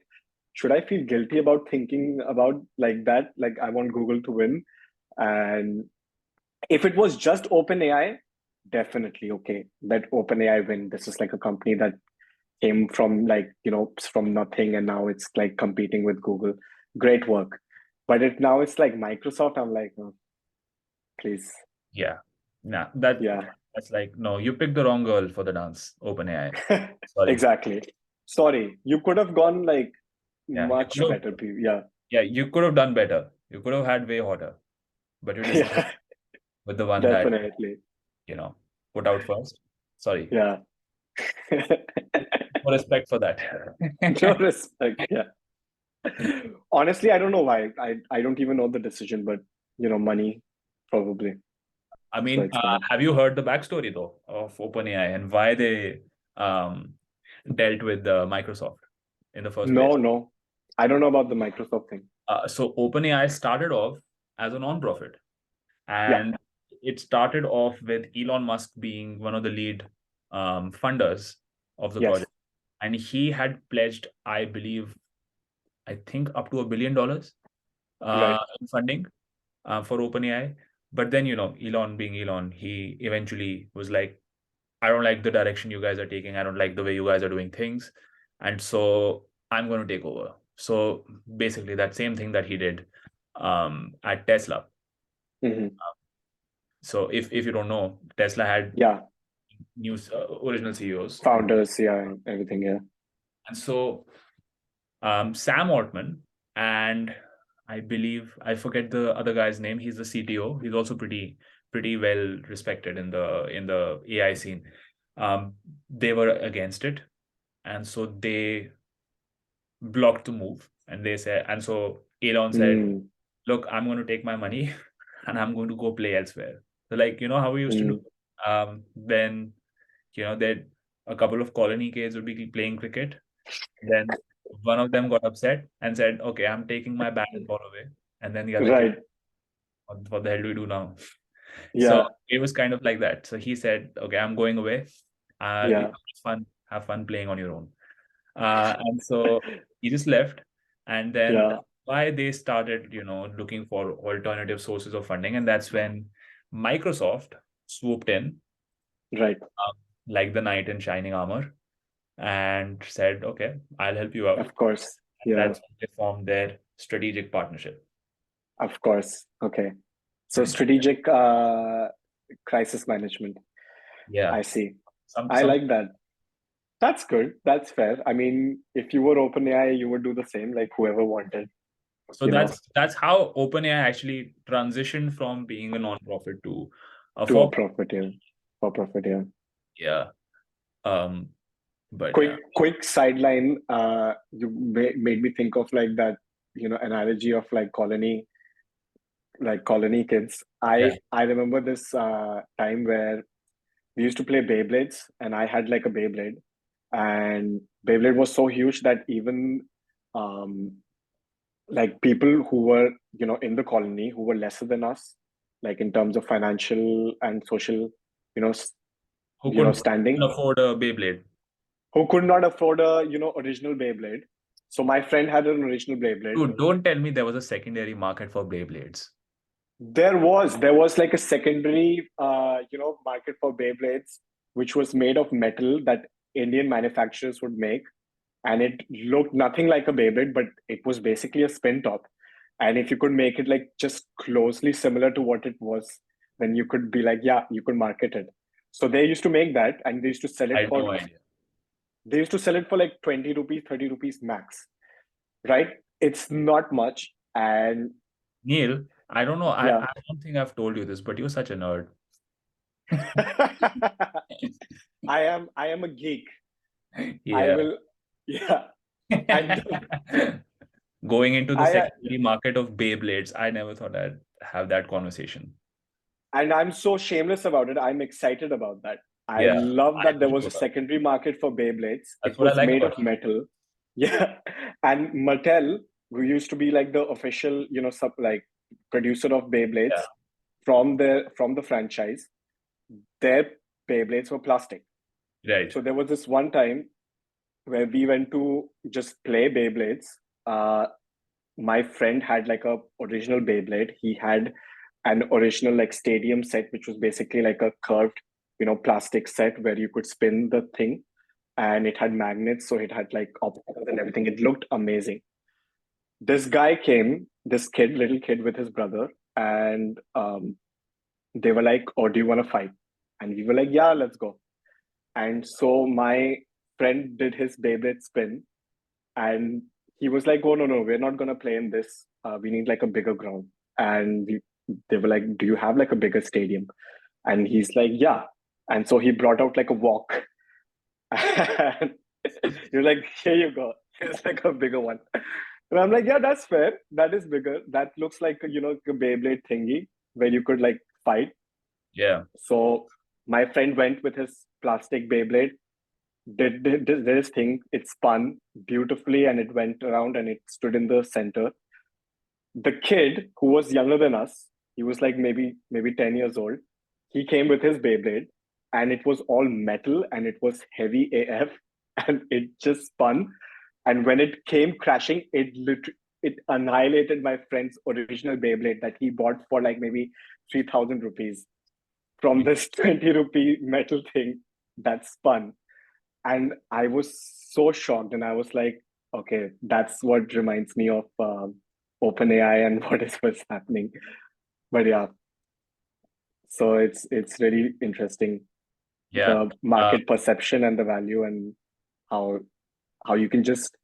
should I feel guilty about thinking about like that? Like I want Google to win, and if it was just OpenAI, definitely okay. Let OpenAI win. This is like a company that came from from nothing, and now it's like competing with Google. Great work. But now it's like Microsoft. I'm like, oh, please. Yeah. Nah, Yeah. that's like, no, you picked the wrong girl for the dance, OpenAI. Sorry. Exactly. Sorry. You could have gone like Yeah. much better. Yeah. Yeah, you could have done better. You could have had way hotter, but you decided Yeah. with the one that, Definitely. put out first. Sorry. Yeah. No respect for that. No respect. Yeah. Honestly, I don't know why. I don't even know the decision, but money probably. I So mean, it's fine. have you heard the backstory though of OpenAI and why they um, dealt with Microsoft in the first place? No. I don't know about the Microsoft thing. So OpenAI started off as a non-profit, Yeah. and it started off with Elon Musk being one of the lead funders of the Yes. project, and he had pledged, I think up to $1 billion Right. in funding for OpenAI. But then, Elon being Elon, he eventually was like, I don't like the direction you guys are taking. I don't like the way you guys are doing things. And so I'm going to take over. So basically, that same thing that he did at Tesla. Hmm. So if you don't know, Tesla had Yeah. original CEOs. Founders. Yeah. Everything. Yeah. And so Sam Altman, and I believe I forget the other guy's name. He's the CTO. He's also pretty well respected in the AI scene. They were against it, and so they blocked the move. And so Elon said, Mm, "Look, I'm going to take my money, and I'm going to go play elsewhere." So like how we used to do mm, when that a couple of colony kids would be playing cricket. Then one of them got upset and said, "Okay, I'm taking my bat and ball away." And then the other kid, right. what the hell do we do now? So Yeah. it was kind of like that. So he said, "Okay, I'm going away. Yeah. Have fun playing on your own." And so he just left. And then Yeah. that's why they started, looking for alternative sources of funding. And that's when Microsoft swooped in, Right. like the knight in shining armor, and said, "Okay, I'll help you out." Of course. And Yeah. that's when they formed their strategic partnership. Of course. Okay. So strategic crisis management. Yeah, I see. some I some. like that. That's good. That's fair. I mean, if you were OpenAI, you would do the same, like whoever wanted, So that's how OpenAI actually transitioned from being a non-profit to a to a for. profit. Yeah. For profit. Yeah. Yeah. Um. But yeah. Quick sideline. You made me think of like that, analogy of like colony kids. Yeah. I remember this time where we used to play Beyblades, and I had like a Beyblade, and Beyblade was so huge that even um, like people who were in the colony who were lesser than us, like in terms of financial and social, you know, Who you know, couldn't standing, afford a Beyblade? who could not afford a, you know, original Beyblade. So my friend had an original Beyblade. Dude, don't tell me there was a secondary market for Beyblades. There was like a secondary, you know, market for Beyblades, which was made of metal that Indian manufacturers would make, and it looked nothing like a Beyblade, but it was basically a spin top. And if you could make it like just closely similar to what it was, then you could be like, yeah, you could market it. So they used to make that, and they used to sell I it had for no idea. they used to sell it for like 20 rupees, 30 rupees max, right? It's not much. And Neil, I don't know. yeah. I don't think I've told you this, but you're such a nerd. I am a geek. I Yeah. will, yeah. And Going into the I secondary market of Beyblades, I never thought I'd have that conversation. and I'm so shameless about it. I'm excited about that. I Yeah, love I that there know was you a are. secondary market for Beyblades. That's It what I was like made about of you. metal. Yeah. And Mattel, who used to be like the official, you know, like producer of Yeah, Beyblades from the franchise, their Beyblades were plastic. right. So there was this one time where we went to just play Beyblades. Uh, my friend had like a original Beyblade. He had an original like stadium set, which was basically like a curved, you know, plastic set where you could spin the thing, and it had magnets, so it had like obstacles and everything. It looked amazing. This guy came, this kid, little kid with his brother, and they were like, "Oh, do you want to fight?" And we were like, "Yeah, let's go." And so my friend did his Beyblade spin, and he was like, "Oh no, we're not gonna play in this. We need like a bigger ground." And they were like, "Do you have like a bigger stadium?" And he's like, "Yeah." And so he brought out like a walk, and you're like, "Here you go. Here's like a bigger one." And I'm like, "Yeah, that's fair. That is bigger. That looks like, you know, a Beyblade thingy where you could like fight." Yeah, So my friend went with his plastic Beyblade, did this thing. It spun beautifully and it went around and it stood in the center. The kid who was younger than us, he was like maybe 10 years old. He came with his Beyblade, and it was all metal and it was heavy AF, and it just spun. And when it came crashing, it annihilated my friend's original Beyblade that he bought for like maybe 3,000 rupees from this 20 rupee metal thing that spun. And I was so shocked, and I was like, okay, that's what reminds me of OpenAI and what's happening. But yeah, so it's really interesting, yeah. the Uh, market perception and the value, and how how you can just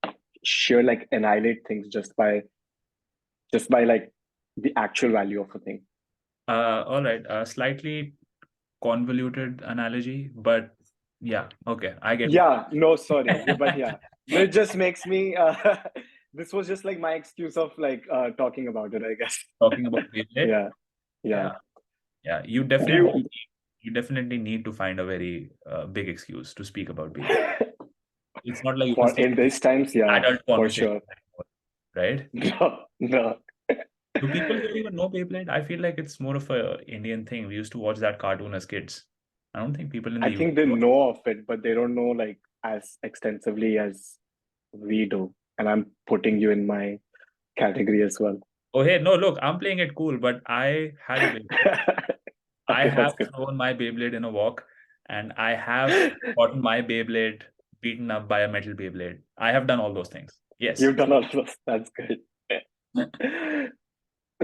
sheer like annihilate things just by like the actual value of a thing. all right. Slightly convoluted analogy, but yeah, okay, I get what Yeah, no, sorry, yeah, but yeah, this just makes me. This was just like my excuse of like talking about it, I guess. you're talking about Beyblade. Yeah, yeah. Yeah, yeah. Do you? You definitely need to find a very big excuse to speak about Beyblade. It's not like you can For say in these times, yeah, adult for conversation sure. anymore, right? No, no. Do people here even know Beyblade? I feel like it's more of a Indian thing. We used to watch that cartoon as kids. I don't think people in I the UK think they watch. know of it, but they don't know like as extensively as we do. And I'm putting you in my category as well. Oh, hey, no, look, I'm playing it cool, but I had a Beyblade. I Okay, that's have good. thrown my Beyblade in a walk, and I have gotten my Beyblade beaten up by a metal Beyblade. I have done all those things. Yes. You've done all of those. That's good.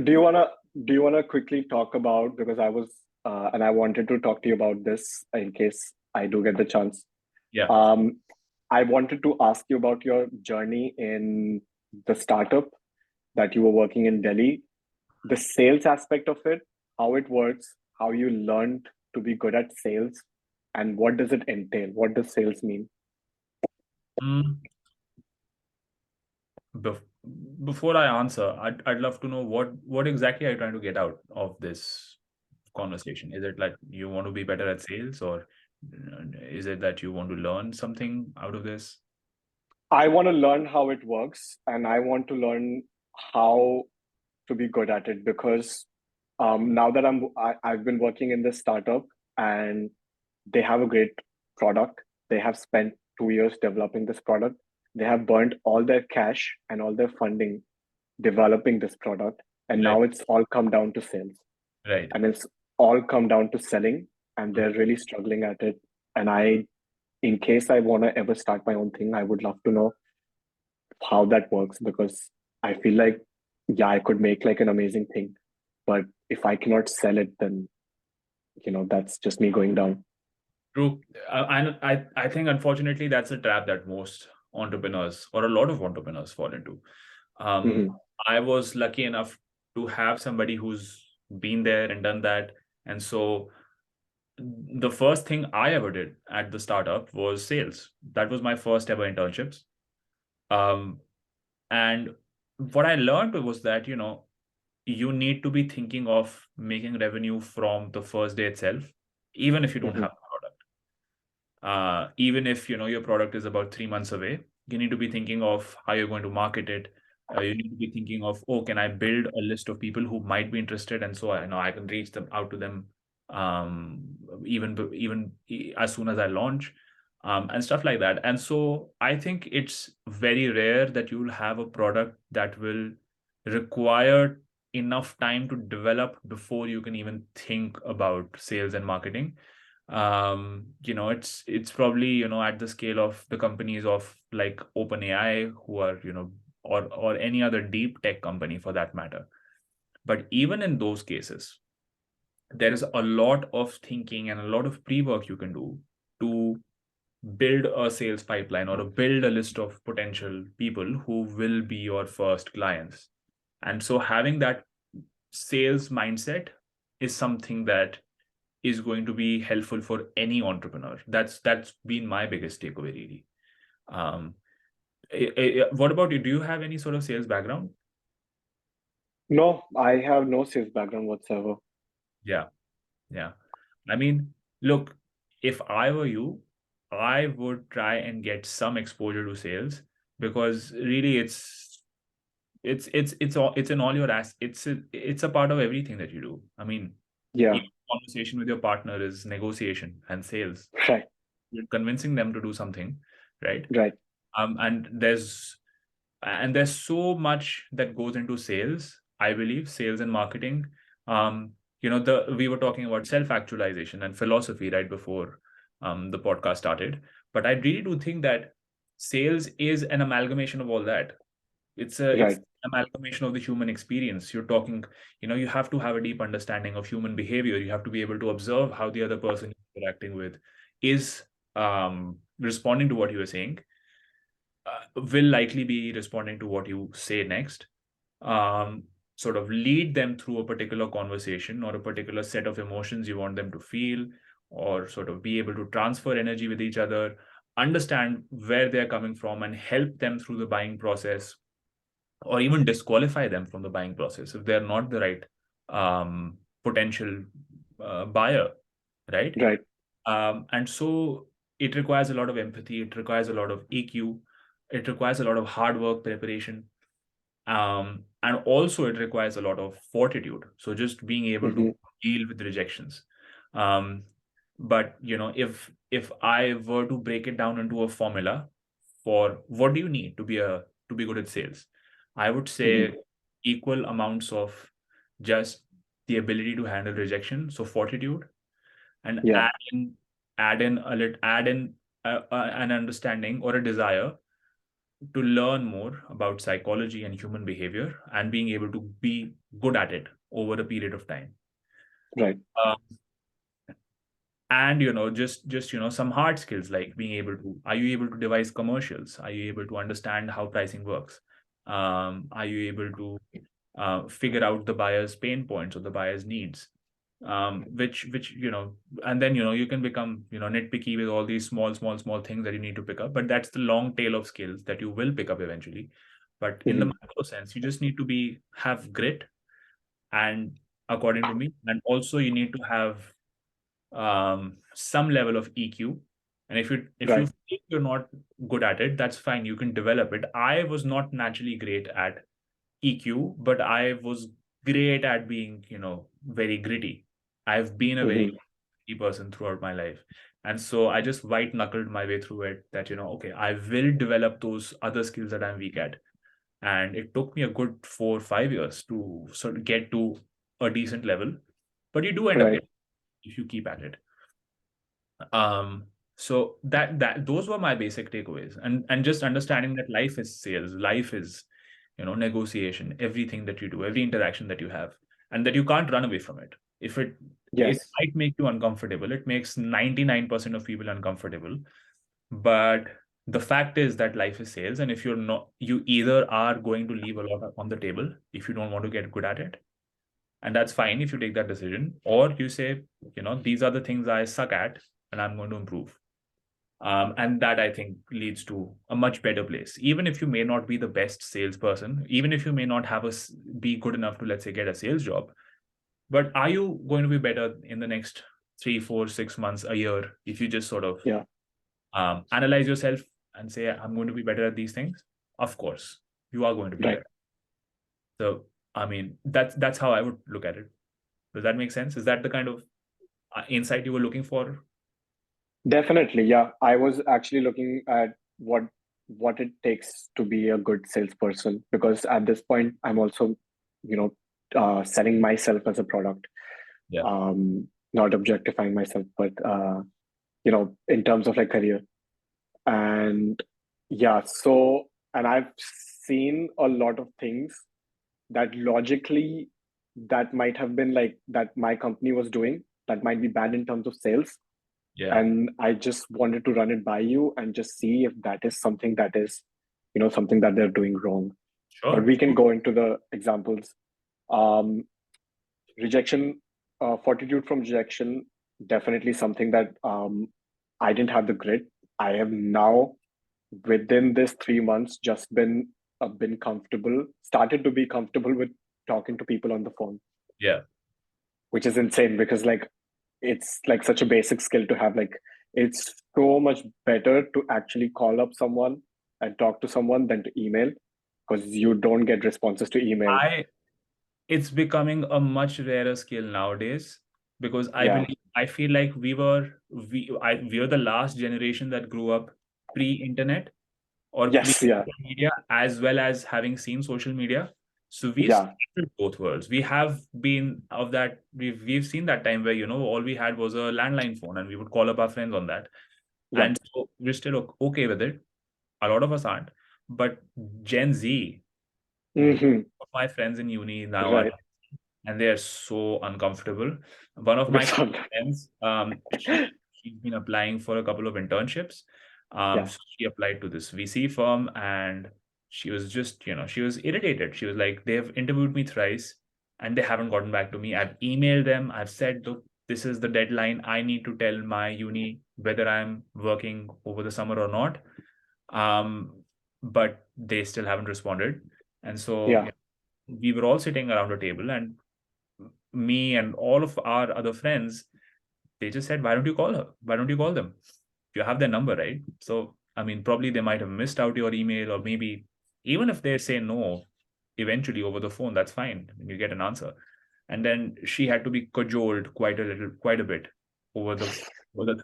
Do you wanna do you wanna quickly talk about, because I was and I wanted to talk to you about this in case I do get the chance. Yeah. Um, I wanted to ask you about your journey in the startup that you were working in Delhi, the sales aspect of it, how it works, how you learned to be good at sales, and what does it entail? What does sales mean? Mm, bef- Before I answer, I'd love to know what exactly are you trying to get out of this conversation? Is it like you want to be better at sales, or is it that you want to learn something out of this? I want to learn how it works, and I want to learn how to be good at it, because now that I've been working in this startup, and they have a great product. They have spent 2 years developing this product. They have burnt all their cash and all their funding developing this product. And Right. now it's all come down to sales. Right. And it's all come down to selling. And Mhm. they're really struggling at it. And in case I want to ever start my own thing, I would love to know how that works, because I feel like, yeah, I could make like an amazing thing. But if I cannot sell it, then, that's just me going down. True. I think unfortunately that's a trap that most entrepreneurs or a lot of entrepreneurs fall into. Um, Hmm. I was lucky enough to have somebody who's been there and done that. And so the first thing I ever did at the startup was sales. That was my first ever internships. Um, and what I learned was that, you need to be thinking of making revenue from the first day itself, even if you don't Hmm. have a product. Even if your product is about 3 months away, you need to be thinking of how you're going to market it. You need to be thinking of, oh, can I build a list of people who might be interested, and so I can reach them out to them, even as soon as I launch, and stuff like that. And so I think it's very rare that you will have a product that will require enough time to develop before you can even think about sales and marketing. It's probably at the scale of the companies of like OpenAI, who are or any other deep tech company for that matter. But even in those cases, there is a lot of thinking and a lot of pre-work you can do to build a sales pipeline or build a list of potential people who will be your first clients. And so having that sales mindset is something that is going to be helpful for any entrepreneur. That's been my biggest takeaway, really. Um, what about you? Do you have any sort of sales background? No, I have no sales background whatsoever. Yeah, yeah. I mean, look, if I were you, I would try and get some exposure to sales, because really it's in all your it's a part of everything that you do. I mean, Yeah, even conversation with your partner is negotiation and sales. right, You're convincing them to do something, right? right. And there's so much that goes into sales. I believe sales and marketing. We were talking about self-actualization and philosophy right before the podcast started, but I really do think that sales is an amalgamation of all that. It's Right. amalgamation of the human experience. You're talking, you have to have a deep understanding of human behavior. You have to be able to observe how the other person you're interacting with is responding to what you are saying, will likely be responding to what you say next, um, sort of lead them through a particular conversation or a particular set of emotions you want them to feel, or sort of be able to transfer energy with each other, understand where they're coming from, and help them through the buying process, or even disqualify them from the buying process if they're not the right potential buyer, right? Right. And so it requires a lot of empathy, it requires a lot of EQ, it requires a lot of hard work, preparation, and also it requires a lot of fortitude. So just being able to Hmm. deal with rejections. Um, but if I were to break it down into a formula for what do you need to be good at sales, I would Hmm. say equal amounts of just the ability to handle rejection, so fortitude, and Yeah. add in an understanding or a desire to learn more about psychology and human behavior, and being able to be good at it over a period of time. Right. Uh, and just some hard skills, like being able to are you able to devise commercials, are you able to understand how pricing works, are you able to figure out the buyer's pain points or the buyer's needs, which and then you can become nitpicky with all these small things that you need to pick up, but that's the long tail of skills that you will pick up eventually. But in the Hmm. macro sense, you just need to have grit, and according to me, and also you need to have some level of EQ. And if you Right. feel you're not good at it, that's fine. You can develop it. I was not naturally great at EQ, but I was great at being, very gritty. I've been a very Hmm. person throughout my life. And so I just white knuckled my way through it that, okay, I will develop those other skills that I'm weak at. And it took me a good 4 or 5 years to sort of get to a decent level, but you do end up Right. getting if you keep at it. So that those were my basic takeaways, and just understanding that life is sales, life is, negotiation, everything that you do, every interaction that you have, and that you can't run away from it. If it Yes. might make you uncomfortable, it makes 99% of people uncomfortable, but the fact is that life is sales, and if you're not, you either are going to leave a lot on the table if you don't want to get good at it, and that's fine if you take that decision, or you say, these are the things I suck at and I'm going to improve. And that, I think, leads to a much better place. Even if you may not be the best salesperson, even if you may not be good enough to, let's say, get a sales job, but are you going to be better in the next 3, 4, 6 months, a year, if you just sort of Yeah. analyze yourself and say, I'm going to be better at these things? Of course, you are going to be Right. better. So, I mean, that's how I would look at it. Does that make sense? Is that the kind of insight you were looking for? Definitely. Yeah. I was actually looking at what it takes to be a good salesperson, because at this point I'm also, selling myself as a product. Yeah. Not objectifying myself, but in terms of like career. And yeah, so, and I've seen a lot of things that logically that might have been like that my company was doing that might be bad in terms of sales. Yeah. And I just wanted to run it by you and just see if that is something that is, something that they're doing wrong. But Sure. we can go into the examples. Um, Rejection, fortitude from rejection, definitely something that I didn't have the grit. I have now, within this 3 months, just been comfortable, started to be comfortable with talking to people on the phone, Yeah. which is insane because like it's like such a basic skill to have. Like it's so much better to actually call up someone and talk to someone than to email, because you don't get responses to email. It's becoming a much rarer skill nowadays, because Yeah. I feel like we are the last generation that grew up pre-internet or Yes. Yeah. pre-social media, as well as having seen social media. So we've Yeah. started both worlds. We have been of that. We've seen that time where, all we had was a landline phone, and we would call up our friends on that, Yep. and so we're still okay with it. A lot of us aren't, but Gen Z, Hmm. my friends in uni now are, Right. and they are so uncomfortable. One of With my some. friends, she's been applying for a couple of internships. Yeah. So she applied to this VC firm, and she was just, she was irritated. She was like, they've interviewed me thrice and they haven't gotten back to me. I've emailed them. I've said, look, this is the deadline. I need to tell my uni whether I'm working over the summer or not. But they still haven't responded. And so, Yeah. we were all sitting around a table, and me and all of our other friends, they just said, why don't you call her? Why don't you call them? You have their number, right? So, I mean, probably they might have missed out your email, or maybe even if they say no, eventually over the phone, that's fine. You get an answer. And then she had to be cajoled quite a bit over the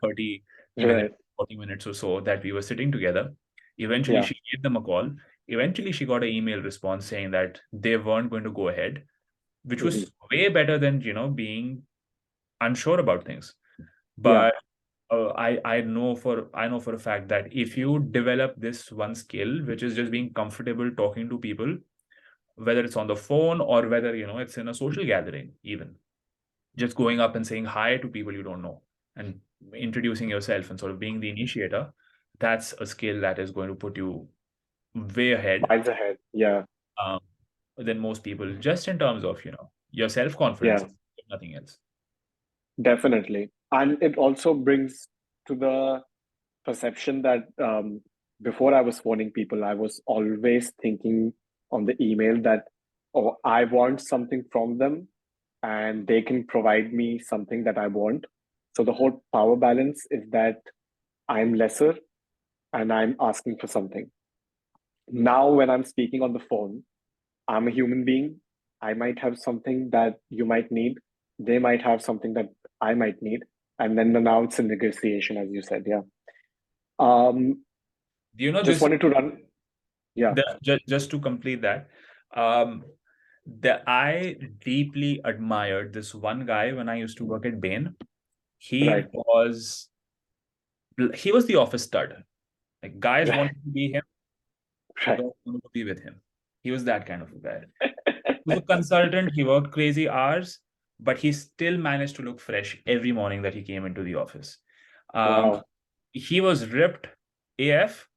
30 minutes, Right. 40 minutes or so that we were sitting together. Eventually, Yeah. she gave them a call. Eventually, she got an email response saying that they weren't going to go ahead, which Hmm. was way better than, being unsure about things. Yeah. But I know for a fact that if you develop this one skill, which is just being comfortable talking to people, whether it's on the phone or whether, it's in a social gathering, even just going up and saying hi to people you don't know and introducing yourself and sort of being the initiator, that's a skill that is going to put you way ahead, Miles ahead. Yeah. um, than most people, just in terms of, your self-confidence, Yeah. if nothing else. Definitely. And it also brings to the perception that before I was phoning people, I was always thinking on the email that, oh, I want something from them and they can provide me something that I want. So the whole power balance is that I'm lesser and I'm asking for something. Now, when I'm speaking on the phone, I'm a human being. I might have something that you might need. They might have something that I might need. And then now it's a negotiation, as you said. Yeah. Um, just This wanted to run. Yeah. just to complete that, um, I deeply admired this one guy when I used to work at Bain. Right. He was the office stud. Like guys Right. wanted to be him, Right. girls wanted to be with him. He was that kind of a guy. He was a consultant. He worked crazy hours, but he still managed to look fresh every morning that he came into the office. Wow. He was ripped AF,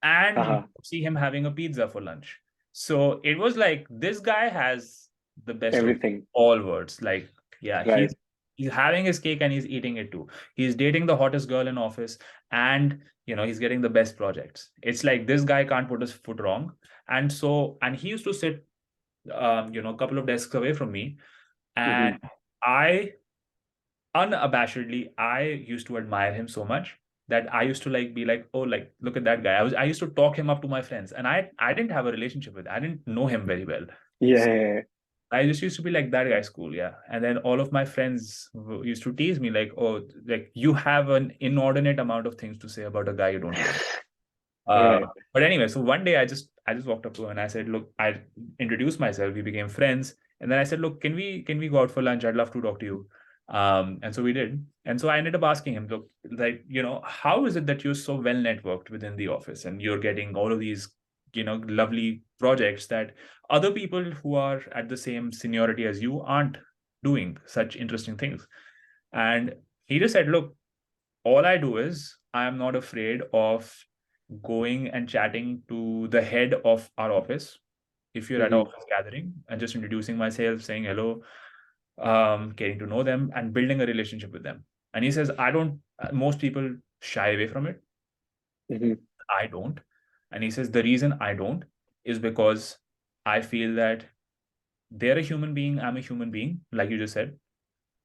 and you Uh-huh. could see him having a pizza for lunch. So it was like this guy has the best of Everything. all worlds. Like, yeah, Right. he's having his cake and he's eating it too. He's dating the hottest girl in office, and he's getting the best projects. It's like this guy can't put his foot wrong. And he used to sit a couple of desks away from me. And Mm-hmm. I unabashedly, I used to admire him so much that I used to be like, oh, like, look at that guy. I used to talk him up to my friends, and I didn't have a relationship with, I didn't know him very well. So Yeah. I just used to be like, that guy's cool, yeah. And then all of my friends used to tease me like, oh, like you have an inordinate amount of things to say about a guy you don't know. Right. But anyway, so one day I just walked up to him and I said, look, I introduced myself. We became friends, and then I said, look, can we go out for lunch? I'd love to talk to you. And so we did. And so I ended up asking him, look, like, how is it that you're so well networked within the office and you're getting all of these, lovely projects that other people who are at the same seniority as you aren't doing such interesting things? And he just said, look, all I do is I am not afraid of going and chatting to the head of our office. If you're at an Mm-hmm. office gathering, and just introducing myself, saying hello, getting to know them and building a relationship with them. And he says, I don't, most people shy away from it. Mm-hmm. I don't. And he says, the reason I don't is because I feel that they're a human being, I'm a human being, like you just said.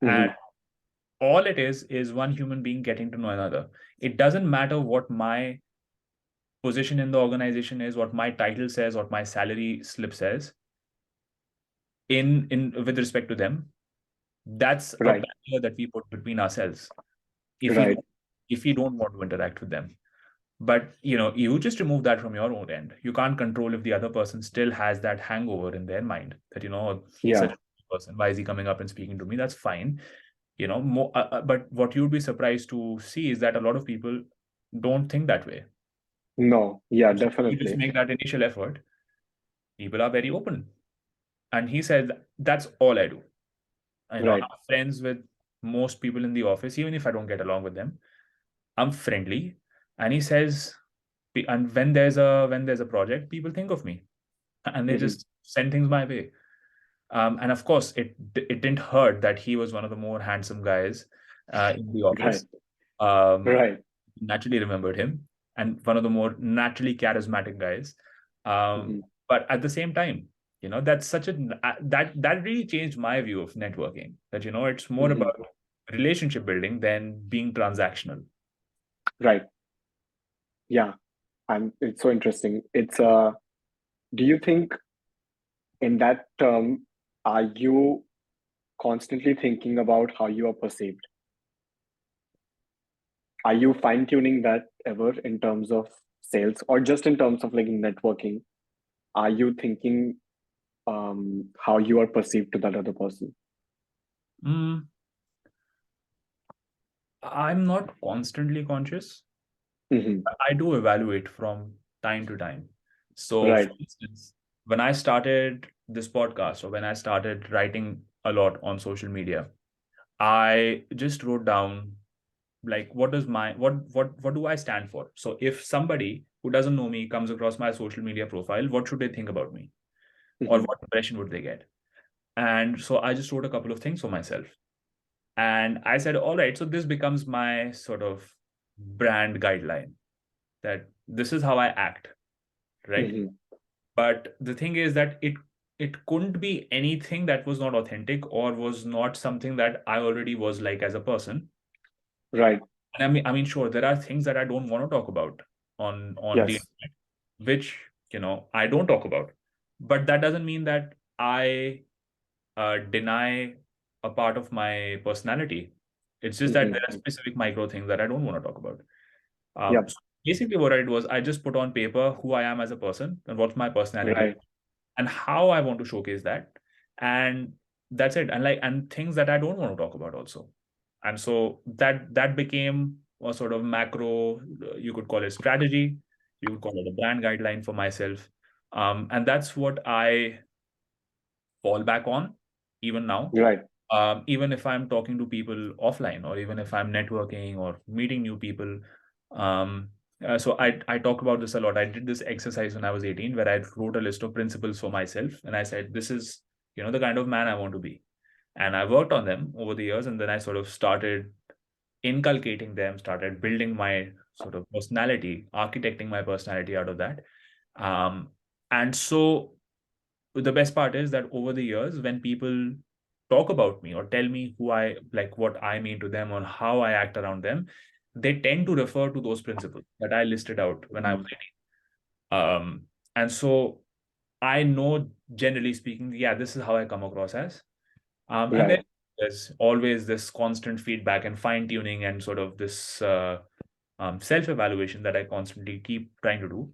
And Mm-hmm. all it is one human being getting to know another. It doesn't matter what my position in the organization is, what my title says, what my salary slip says, in with respect to them. That's a Right. barrier that we put between ourselves if we Right. don't, want to interact with them. But you just remove that from your own end. You can't control if the other person still has that hangover in their mind that he's such Yeah. a person. Why is he coming up and speaking to me? That's fine. But what you'd be surprised to see is that a lot of people don't think that way. No. Yeah, You just definitely. make that initial effort. People are very open. And he said, that's all I do. Right. I'm friends with most people in the office, even if I don't get along with them. I'm friendly. And he says, and when there's a project, people think of me and they Mm-hmm. just send things my way. And of course, it didn't hurt that he was one of the more handsome guys in the Right. office. Right. Naturally remembered him, and one of the more naturally charismatic guys. Mm-hmm. But at the same time, that's such a that really changed my view of networking. That it's more Mm-hmm. about relationship building than being transactional. Right. Yeah. And it's so interesting. Do you think in that term, are you constantly thinking about how you are perceived? Are you fine-tuning that ever in terms of sales or just in terms of like networking? Are you thinking how you are perceived to that other person? Mm, I'm not constantly conscious. Hmm. I do evaluate from time to time. So, for Right. instance, when I started this podcast or when I started writing a lot on social media, I just wrote down like what do I stand for? So if somebody who doesn't know me comes across my social media profile, what should they think about me? Or Hmm. what impression would they get? And so I just wrote a couple of things for myself. And I said, all right, so this becomes my sort of brand guideline that this is how I act, right? Hmm. But the thing is that it couldn't be anything that was not authentic or was not something that I already was like as a person. Right. And I mean, sure, there are things that I don't want to talk about on the Yes. internet, which I don't talk about. But that doesn't mean that I deny a part of my personality. It's just that there are specific micro things that I don't want to talk about. Yep. So basically what I did was I just put on paper who I am as a person and what's my personality Right. and how I want to showcase that. And that's it. And things that I don't want to talk about also. And so that became a sort of macro, you could call it strategy, you could call it a brand guideline for myself. And that's what I fall back on even now. Right. Even if I'm talking to people offline, or even if I'm networking or meeting new people. So I talk about this a lot. I did this exercise when I was 18, where I wrote a list of principles for myself, and I said, this is, the kind of man I want to be. And I worked on them over the years, and then I sort of started inculcating them, started building my sort of personality, architecting my personality out of that. And so the best part is that over the years, when people talk about me or tell me who I like, what I mean to them, or how I act around them, they tend to refer to those principles that I listed out when I was 18. And so I know, generally speaking, yeah, this is how I come across as. And then Right. there's always this constant feedback and fine tuning and sort of this self evaluation that I constantly keep trying to do,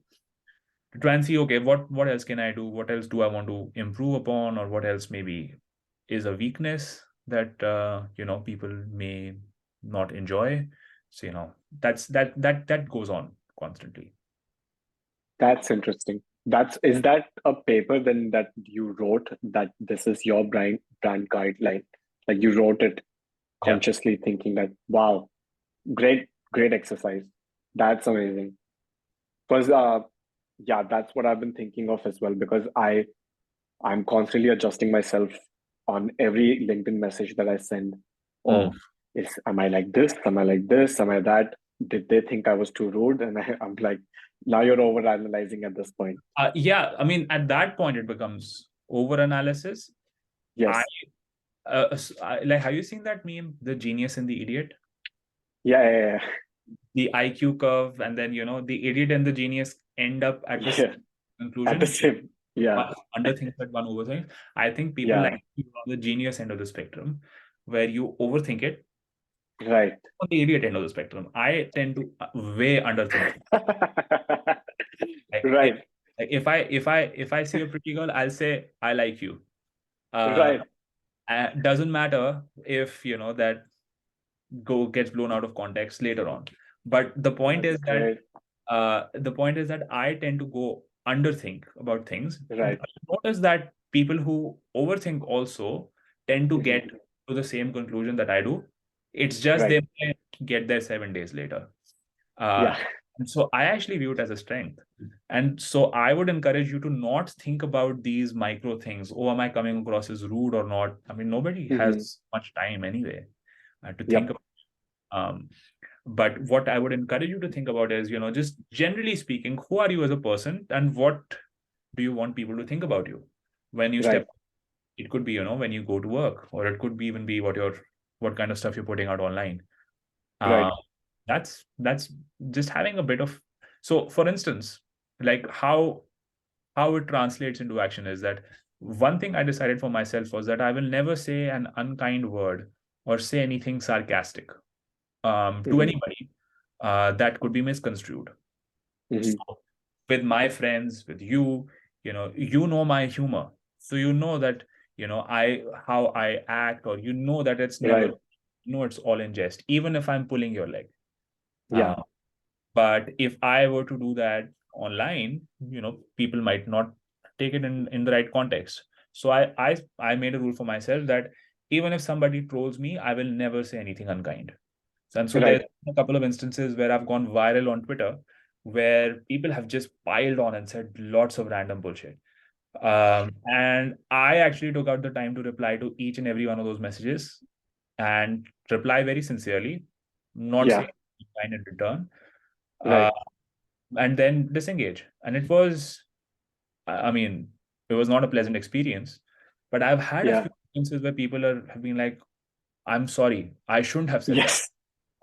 to try and see, okay, what else can I do? What else do I want to improve upon, or what else maybe is a weakness that people may not enjoy. So that goes on constantly. That's interesting. Is that a paper then that you wrote that this is your brand guideline? Like you wrote it Yeah. consciously thinking that, wow, great exercise. That's amazing. Because yeah, that's what I've been thinking of as well, because I'm constantly adjusting myself on every LinkedIn message that I send. Oh, Mm. am I like this? Am I like this? Am I that? Did they think I was too rude? And I'm like, now you're over analyzing at this point. Yeah, I mean, at that point it becomes over analysis. I, Yes. like, have you seen that meme, the genius and the idiot? Yeah. The IQ curve, and then the idiot and the genius end up at the Yeah. same At the conclusion. same. Yeah. One underthinks that one overthinks. I think people Yeah. like you on the genius end of the spectrum, where you overthink it. Right. On the idiot end of the spectrum, I tend to way underthink. Like, if, Right. if I see a pretty girl, I'll say I like you. Uh, Right. doesn't matter if that gets blown out of context later on. But That's great. the point is that I tend to go underthink about things. Right. Notice that people who overthink also tend to Mhm. get to the same conclusion that I do. It's just Right. they may get there 7 days later. Uh, Yeah. and so I actually view it as a strength. And so I would encourage you to not think about these micro things. Oh, am I coming across as rude or not? I mean, nobody Mhm. has much time anyway to think Yep. about. Um, but what I would encourage you to think about is, just generally speaking, who are you as a person, and what do you want people to think about you when you Right. step? It could be, when you go to work, or it could be even be what kind of stuff you're putting out online. Uh, Right. that's just having a bit of. So, for instance, like how it translates into action is that one thing I decided for myself was that I will never say an unkind word or say anything sarcastic to Mhm. anybody that could be misconstrued. Mhm. So with my friends, with you, my humor. So that, I how I act, or that it's never, Right. it's all in jest, even if I'm pulling your leg. Yeah. Uh, but if I were to do that online, people might not take it in the right context. So I made a rule for myself that even if somebody trolls me, I will never say anything unkind. And so there's Right. a couple of instances where I've gone viral on Twitter, where people have just piled on and said lots of random bullshit. And I actually took out the time to reply to each and every one of those messages and reply very sincerely, not say Yeah. kind in return, uh, Right. and then disengage. And I mean, it was not a pleasant experience, but I've had a Yeah. few instances where people have been like, I'm sorry, I shouldn't have said that. Yes.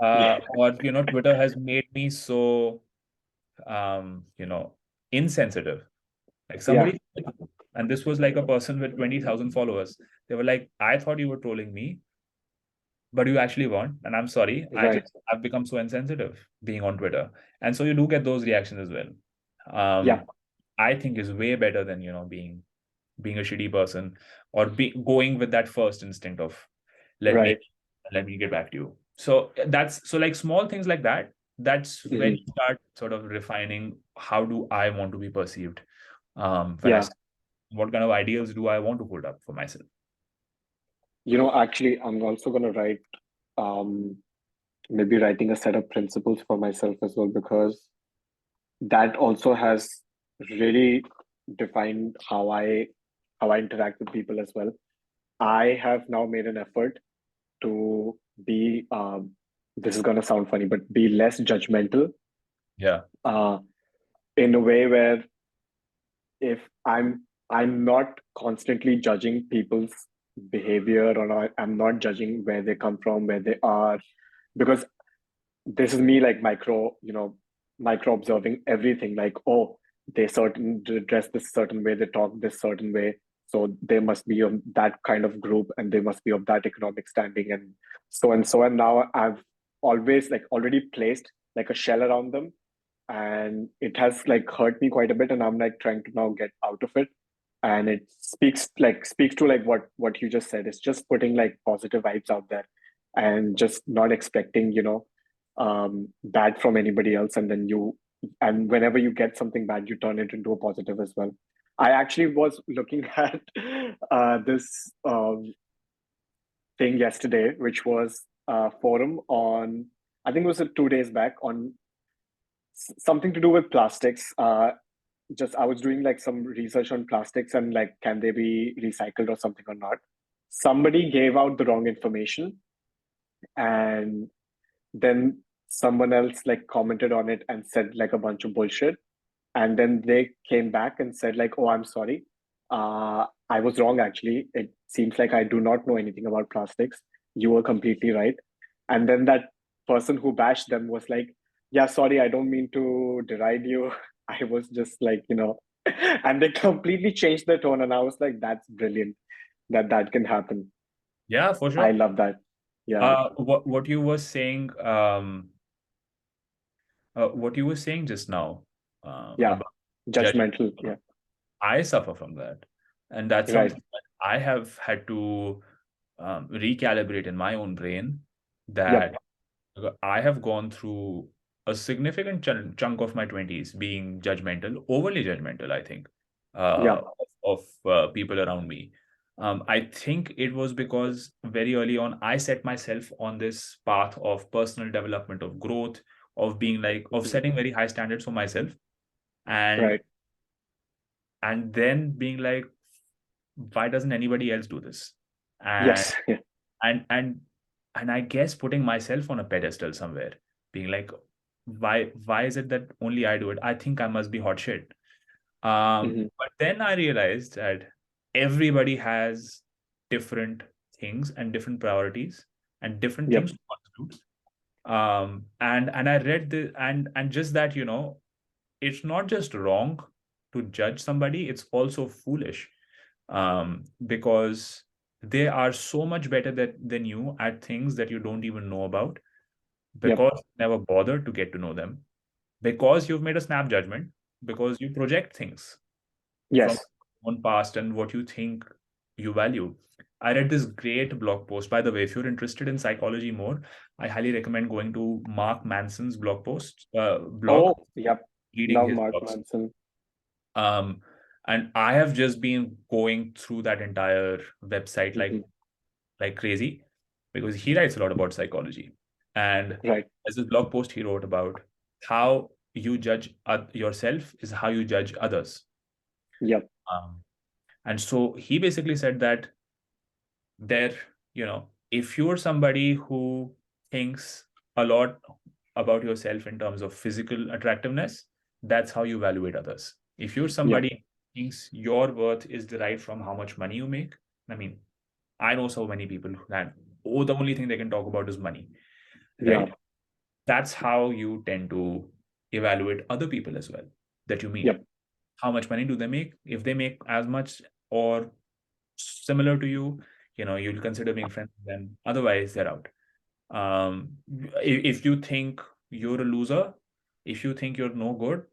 Yeah. Or Twitter has made me so insensitive. Like Yeah. somebody, and this was like a person with 20,000 followers. They were like, I thought you were trolling me, but you actually want. And I'm sorry, Right. I've become so insensitive being on Twitter. And so you do get those reactions as well. Yeah. I think is way better than, being a shitty person, or going with that first instinct of let me Right. let me get back to you. So like small things like that. That's when Hmm. you start sort of refining, how do I want to be perceived? When Yeah. what kind of ideals do I want to hold up for myself? Actually, I'm also going to write, um, maybe writing a set of principles for myself as well, because that also has really defined how I interact with people as well. I have now made an effort to be, this is going to sound funny, but be less judgmental, Yeah, uh, in a way where if I'm not constantly judging people's behavior, or I'm not judging where they come from, where they are, because this is me like micro observing everything, like, oh, they certain dress this certain way, they talk this certain way, so they must be of that kind of group, and they must be of that economic standing, and so and so. And now I've always like already placed like a shell around them, and it has like hurt me quite a bit, and I'm like trying to now get out of it. And it speaks to like what you just said. It's just putting like positive vibes out there, and just not expecting bad from anybody else, and then and whenever you get something bad, you turn it into a positive as well. I actually was looking at this thing yesterday, which was a forum on, I think it was 2 days back, on something to do with plastics. Just I was doing like some research on plastics, and like, can they be recycled or something or not? Somebody gave out the wrong information, and then someone else like commented on it and said like a bunch of bullshit. And then they came back and said like, oh, I'm sorry. I was wrong actually. It seems like I do not know anything about plastics. You were completely right. And then that person who bashed them was like, yeah, sorry, I don't mean to deride you. I was just like, and they completely changed their tone. And I was like, that's brilliant that can happen. yeah, for I sure. love that. Yeah. What you were saying, what you were saying just now, Yeah. about judging, Judgmental. Yeah. I suffer from that, and that's Right. something that I have had to recalibrate in my own brain. Yep. That I have gone through a significant chunk of my 20s being judgmental, overly judgmental, I think, Yeah. of people around me. I think it was because very early on, I set myself on this path of personal development, of growth, of being like, of Mhm. setting very high standards for myself. And Right. and then being like, why doesn't anybody else do this? And Yes. Yeah. and and and I guess putting myself on a pedestal somewhere, being like, why is it that only I do it? I think I must be hot shit. Hmm. But then I realized that everybody has different things and different priorities and different things Yep. to contribute. And I read the and just that, it's not just wrong to judge somebody, it's also foolish, because they are so much better than you at things that you don't even know about, Yep. because you never bothered to get to know them, because you've made a snap judgment, because you project things from Yes. one past and what you think you value. I read this great blog post. By the way, if you're interested in psychology more, I highly recommend going to Mark Manson's blog, Oh, yep. reading Love his Mark blogs. Manson. Um, and I have just been going through that entire website Hmm. like crazy, because he writes a lot about psychology. And Right. as this blog post he wrote about how you judge yourself is how you judge others. Yep. Um, and so he basically said that there, if you're somebody who thinks a lot about yourself in terms of physical attractiveness, that's how you evaluate others. If you're Yep. somebody who thinks your worth is derived from how much money you make, I mean, I know so many people that, oh, the only thing they can talk about is money, Yeah. right? That's how you tend to evaluate other people as well that you meet. Yep. How much money do they make? If they make as much or similar to you, you'll consider being friends with them. Otherwise, they're out. If you think you're a loser, if you think you're no good,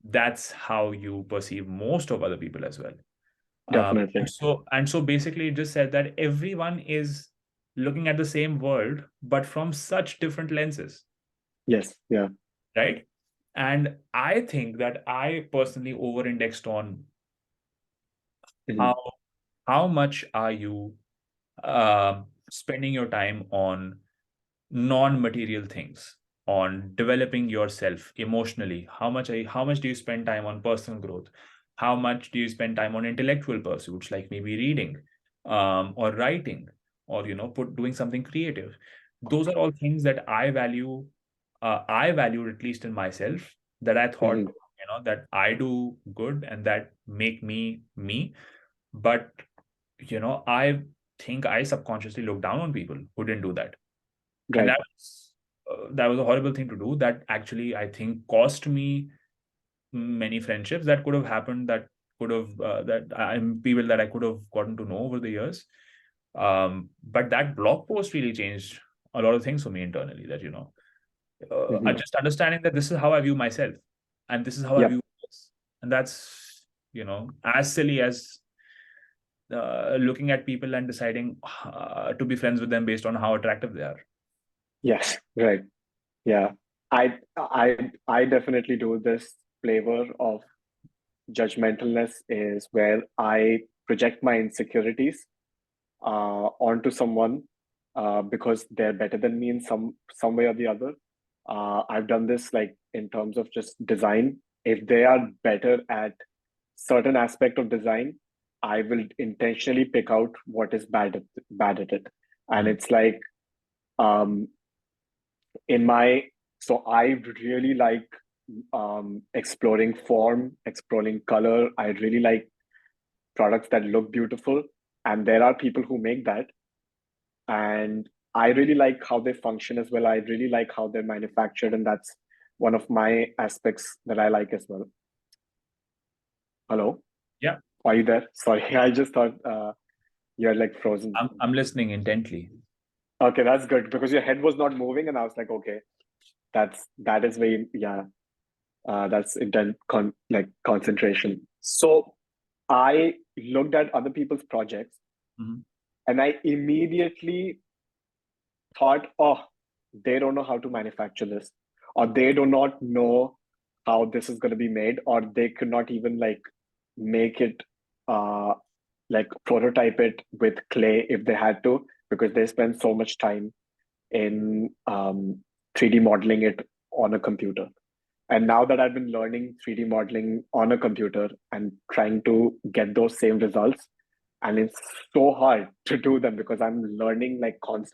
that's how you perceive most of other people as well. Definitely. And so basically it just said that everyone is looking at the same world, but from such different lenses, Yes. Yeah. right? And I think that I personally over-indexed on Mhm. how how much are you spending your time on non-material things, on developing yourself emotionally. How much do you spend time on personal growth? How much do you spend time on intellectual pursuits like maybe reading, or writing, or doing something creative? Those are all things that I valued, at least in myself, that I thought Mhm. that I do good and that make me me. But I think I subconsciously look down on people who didn't do that, and Right. that was a horrible thing to do. That actually, I think, cost me many friendships that could have happened. That could have that I'm people that I could have gotten to know over the years. But that blog post really changed a lot of things for me internally. That I Mhm. just understanding that this is how I view myself, and this is how I Yep. view others, and that's as silly as looking at people and deciding to be friends with them based on how attractive they are. Yes. Right. Yeah. I definitely do this flavor of judgmentalness is where I project my insecurities onto someone because they're better than me in some way or the other. I've done this like in terms of just design. If they are better at certain aspect of design, I will intentionally pick out what is bad at it. And Mm. it's like um, in my so I really like exploring form, exploring color. I really like products that look beautiful, and there are people who make that, and I really like how they function as well. I really like how they're manufactured, and that's one of my aspects that I like as well. Hello, Yeah, are you there? Sorry, I just thought you're like frozen. I'm listening intently. Okay, that's good because your head was not moving, and I was like, okay, that is very yeah, that's intent like concentration. So I looked at other people's projects, Mhm. and I immediately thought, oh, they don't know how to manufacture this, or they do not know how this is going to be made, or they could not even like make it, uh, like prototype it with clay if they had to, because they spend so much time in 3D modeling it on a computer. And now that I've been learning 3D modeling on a computer and trying to get those same results, and it's so hard to do them because I'm learning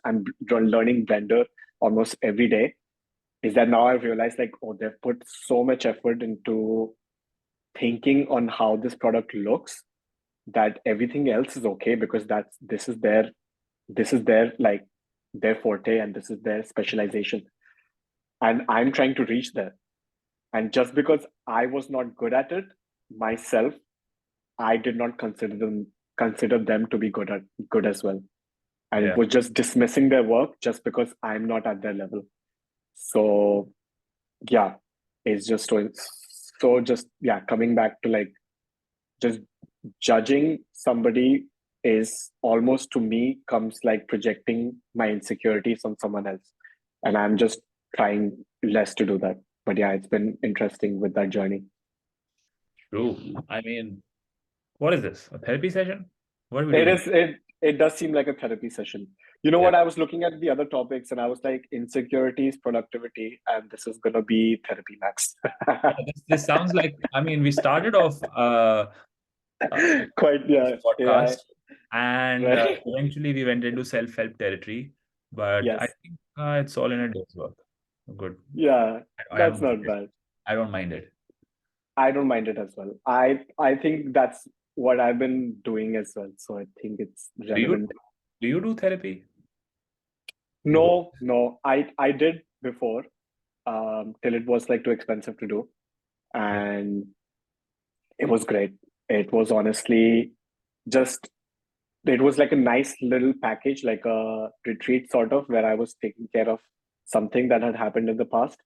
I'm learning Blender almost every day. Is that now I've realized like, oh, they've put so much effort into thinking on how this product looks that everything else is okay because this is their like their forte and this is their specialization. And I'm trying to reach there. And just because I was not good at it myself, I did not consider them to be good as well. And Yeah, was just dismissing their work just because I'm not at their level. So yeah, it's just so just yeah, coming back to like just judging somebody is almost to me comes like projecting my insecurities on someone else. And I'm just trying less to do that. But yeah, it's been interesting with that journey. true. I mean, what is this? A therapy session? What are we It doing? is it does seem like a therapy session. You know Yeah. what? I was looking at the other topics and I was like insecurities, productivity, and this is gonna be therapy max. Yeah, this sounds like, I mean, we started off Quite yeah, this podcast, AI, and right? eventually we went into self-help territory, but I Yes. think it's all in a day's work. Good. Yeah, I that's don't mind not it. bad. I don't mind it. I don't mind it as well. I think that's what I've been doing as well. So I think it's Do you relevant. do you do therapy? No, no, I did before, till it was like too expensive to do, Yeah. and it was great. It was honestly just it was like a nice little package, like a retreat sort of, where I was taking care of something that had happened in the past,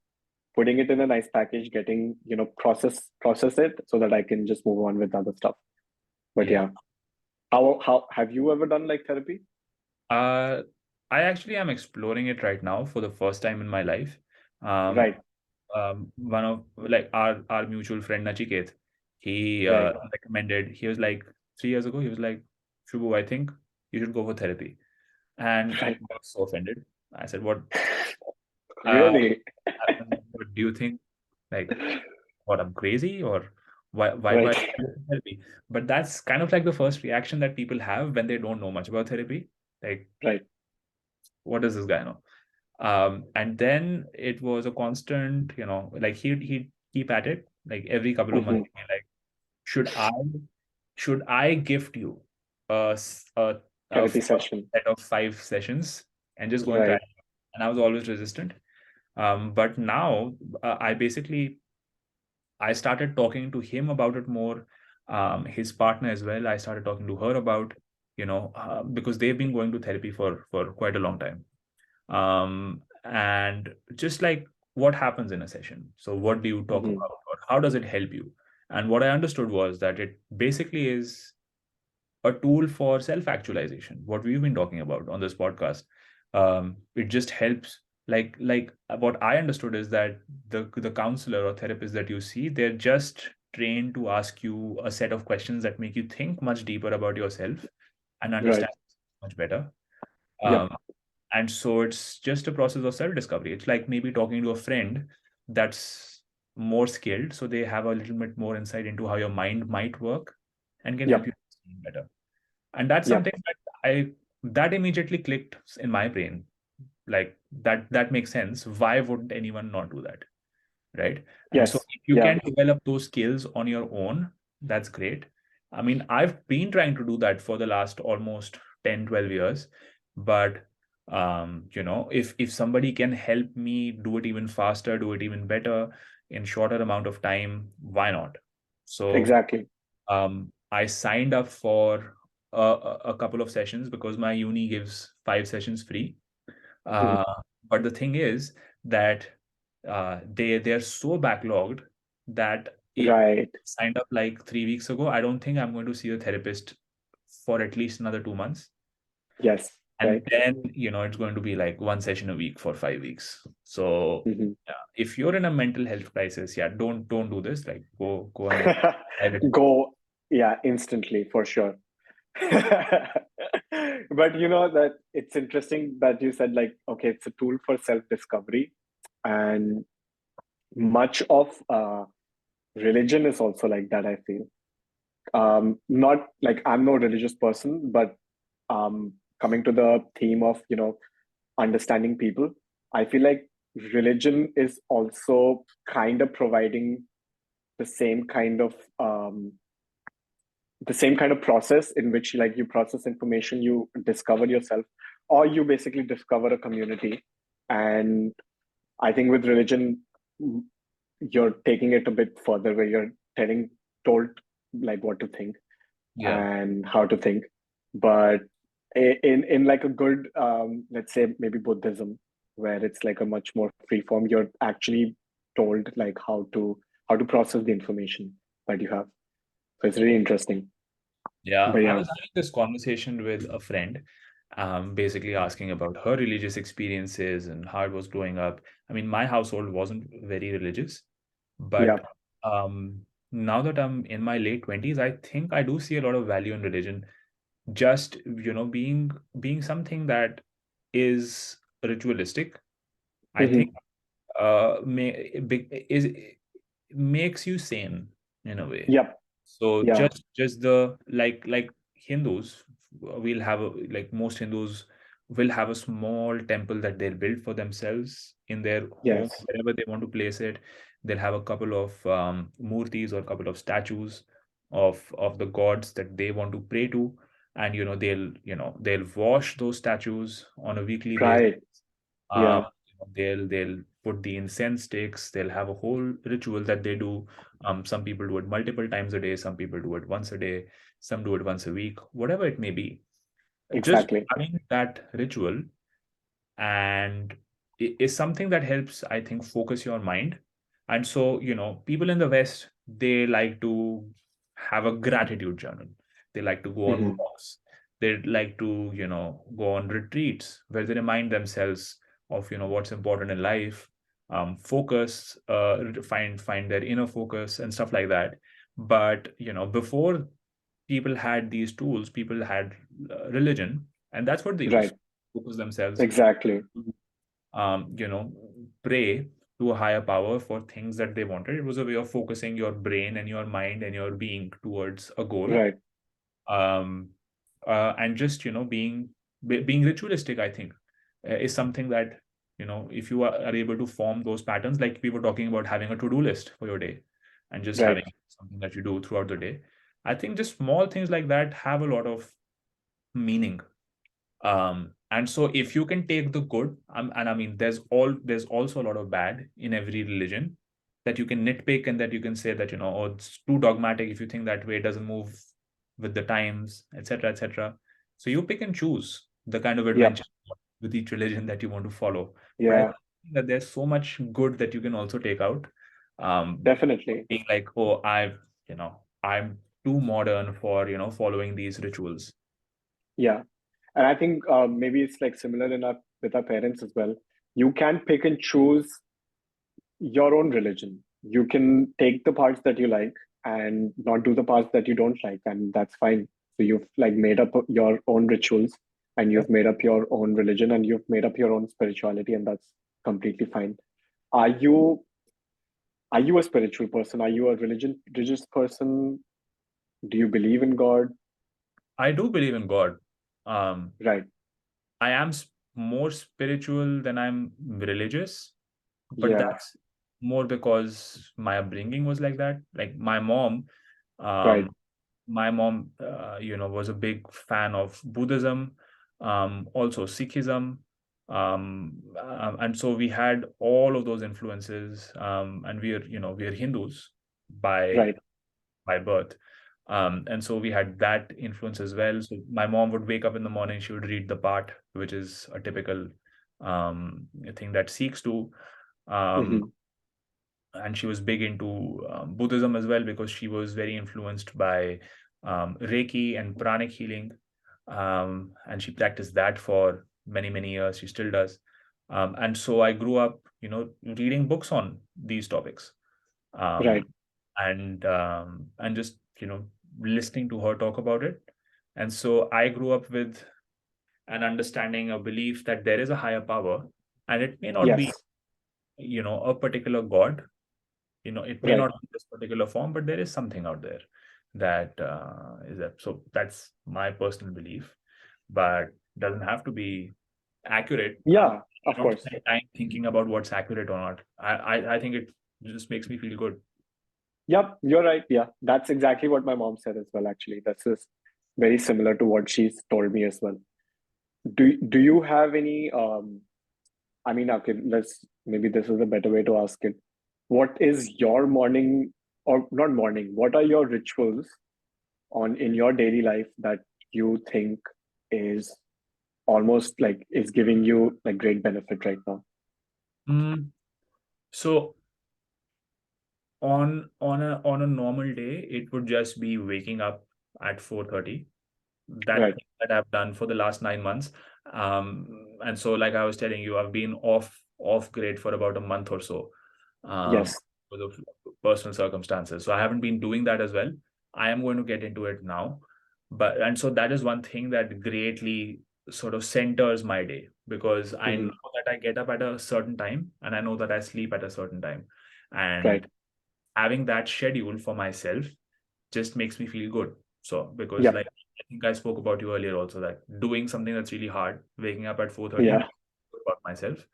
putting it in a nice package, getting, process it so that I can just move on with other stuff. But Yeah. yeah, how have you ever done like therapy? Uh, I actually am exploring it right now for the first time in my life. Um, Right, One of like our mutual friend Nachiket, he right, recommended. He was like 3 years ago. He was like, Shubhu, I think you should go for therapy. And right. I was so offended. I said, "What? Uh, Really? what do you think? Like, what? I'm crazy, or why do I Right, need therapy?" But that's kind of like the first reaction that people have when they don't know much about therapy. Like, right. what does this guy know? And then it was a constant, like he'd keep at it, like every couple of months, Hmm. he'd be like, should I should I gift you a, s- a Therapy full session. set of 5 sessions and just go and try Right. it? And I was always resistant. But now I started talking to him about it more. His partner as well. I started talking to her about, because they've been going to therapy for quite a long time. And just like what happens in a session. So what do you talk Hmm. about, or how does it help you? And what I understood was that it basically is a tool for self-actualization, what we've been talking about on this podcast. It just helps, like what I understood is that the counselor or therapist that you see, they're just trained to ask you a set of questions that make you think much deeper about yourself and Right. understand much better. Yep. um, and so it's just a process of self-discovery. It's like maybe talking to a friend that's more skilled, so they have a little bit more insight into how your mind might work and can help Yep. you understand better. And that's Yep. something that immediately clicked in my brain. Like that makes sense. Why wouldn't anyone not do that? Right? And so Yes. if you Yeah. can develop those skills on your own, that's great. I mean, I've been trying to do that for the last almost 10, 12 years. But if somebody can help me do it even faster, do it even better in shorter amount of time, why not? So Exactly. I signed up for a couple of sessions because my uni gives 5 sessions free. Mhm. Uh, but the thing is that they're so backlogged that it Right. signed up like 3 weeks ago. I don't think I'm going to see a therapist for at least another 2 months. Yes. And Right. then, it's going to be like one session a week for 5 weeks. So Hmm. yeah, if you're in a mental health crisis, yeah, don't do this. Like go and dive it. Go. Yeah. Instantly for sure. But that it's interesting that you said, like, okay, it's a tool for self-discovery, and much of religion is also like that, I feel. Not like I'm no religious person, but coming to the theme of understanding people, I feel like religion is also kind of providing the same kind of process in which, like, you process information, you discover yourself, or you basically discover a community. And I think with religion, you're taking it a bit further, where you're told like what to think Yeah. and how to think. But in like a good, let's say maybe Buddhism, where it's like a much more free form, you're actually told like how to process the information that you have. So it's really interesting. Yeah, But I yeah. was having this conversation with a friend, basically asking about her religious experiences and how it was growing up. I mean, my household wasn't very religious, Yeah. but now that I'm in my late 20s, I think I do see a lot of value in religion, just, being something that is ritualistic. I think Hmm. is makes you sane in a way. Yep. So Yeah. just the like Hindus, we'll have like most Hindus will have a small temple that they'll build for themselves in their home, Yes. wherever they want to place it. They'll have a couple of murtis or a couple of statues of the gods that they want to pray to, and they'll wash those statues on a weekly basis. Right. Um, Yeah. they'll put the incense sticks. They'll have a whole ritual that they do. Some people do it multiple times a day. Some people do it once a day. Some do it once a week. Whatever it may be. Just Exactly. having that ritual and is something that helps, I think, focus your mind. And so, people in the West, they like to have a gratitude journal. They like to go on Hmm. walks. They like to, go on retreats where they remind themselves of, what's important in life, focus, find their inner focus and stuff like that. But, before people had these tools, people had religion, and that's what they used Right. to focus themselves, Exactly. um, you know, pray to a higher power for things that they wanted. It was a way of focusing your brain and your mind and your being towards a goal. Right. Um, and just, being ritualistic, I think, is something that, if you are able to form those patterns, like we were talking about having a to-do list for your day and just Right. having something that you do throughout the day. I think just small things like that have a lot of meaning. And so if you can take the good, and I mean, there's also a lot of bad in every religion that you can nitpick, and that you can say that, oh, it's too dogmatic. If you think that way, it doesn't move with the times, etc., etc. So you pick and choose the kind of Yep. adventure with each religion that you want to follow. But I Yeah. think that there's so much good that you can also take out. Definitely. Being like, oh, I'm too modern for, following these rituals. Yeah. And I think maybe it's like similar in our with our parents as well. You can pick and choose your own religion. You can take the parts that you like and not do the parts that you don't like, and that's fine. So you've like made up your own rituals, and Yep. you've made up your own religion, and you've made up your own spirituality, and that's completely fine. Are you are you a spiritual person? Are you a religious person? Do you believe in God? I do believe in God. Um, Right. I am more spiritual than I'm religious, but Yeah. that's more because my upbringing was like that. Like Right. um, my mom, was a big fan of Buddhism, also Sikhism, and so we had all of those influences. And we are Hindus by Right. by birth. And so we had that influence as well. So my mom would wake up in the morning, she would read the Path, which is a typical thing that Sikhs do. Um, Hmm. and she was big into Buddhism as well, because she was very influenced by Reiki and pranic healing. And she practiced that for many, many years. She still does. And so I grew up, reading books on these topics. Right. Um, and just listening to her talk about it. And so I grew up with an understanding, a belief that there is a higher power, and it may not be Yes. a particular god. It may Right. not be this particular form, but there is something out there that is that. So that's my personal belief, but doesn't have to be accurate. Yeah. I Of don't course. spend time thinking about what's accurate or not. I think it just makes me feel good. Yep, you're right. Yeah, that's exactly what my mom said as well, actually. That's just very similar to what she's told me as well. Do you have any I mean, okay, let's maybe this is a better way to ask it. What is your morning or not morning? What are your rituals on in your daily life that you think is almost like is giving you like great benefit right now? Mm, so on a normal day, it would just be waking up at 4:30. That Right. thing that I've done for the last 9 months. And so, like I was telling you, I've been off grid for about a month or so, Yes. because of personal circumstances. So I haven't been doing that as well. I am going to get into it now, and so that is one thing that greatly sort of centers my day, because I Hmm. know that I get up at a certain time and I know that I sleep at a certain time, and Right. having that schedule for myself just makes me feel good. So because, Yep. like, I think I spoke about you earlier also, that doing something that's really hard, waking up at 4:30, Yeah. makes me feel good about myself.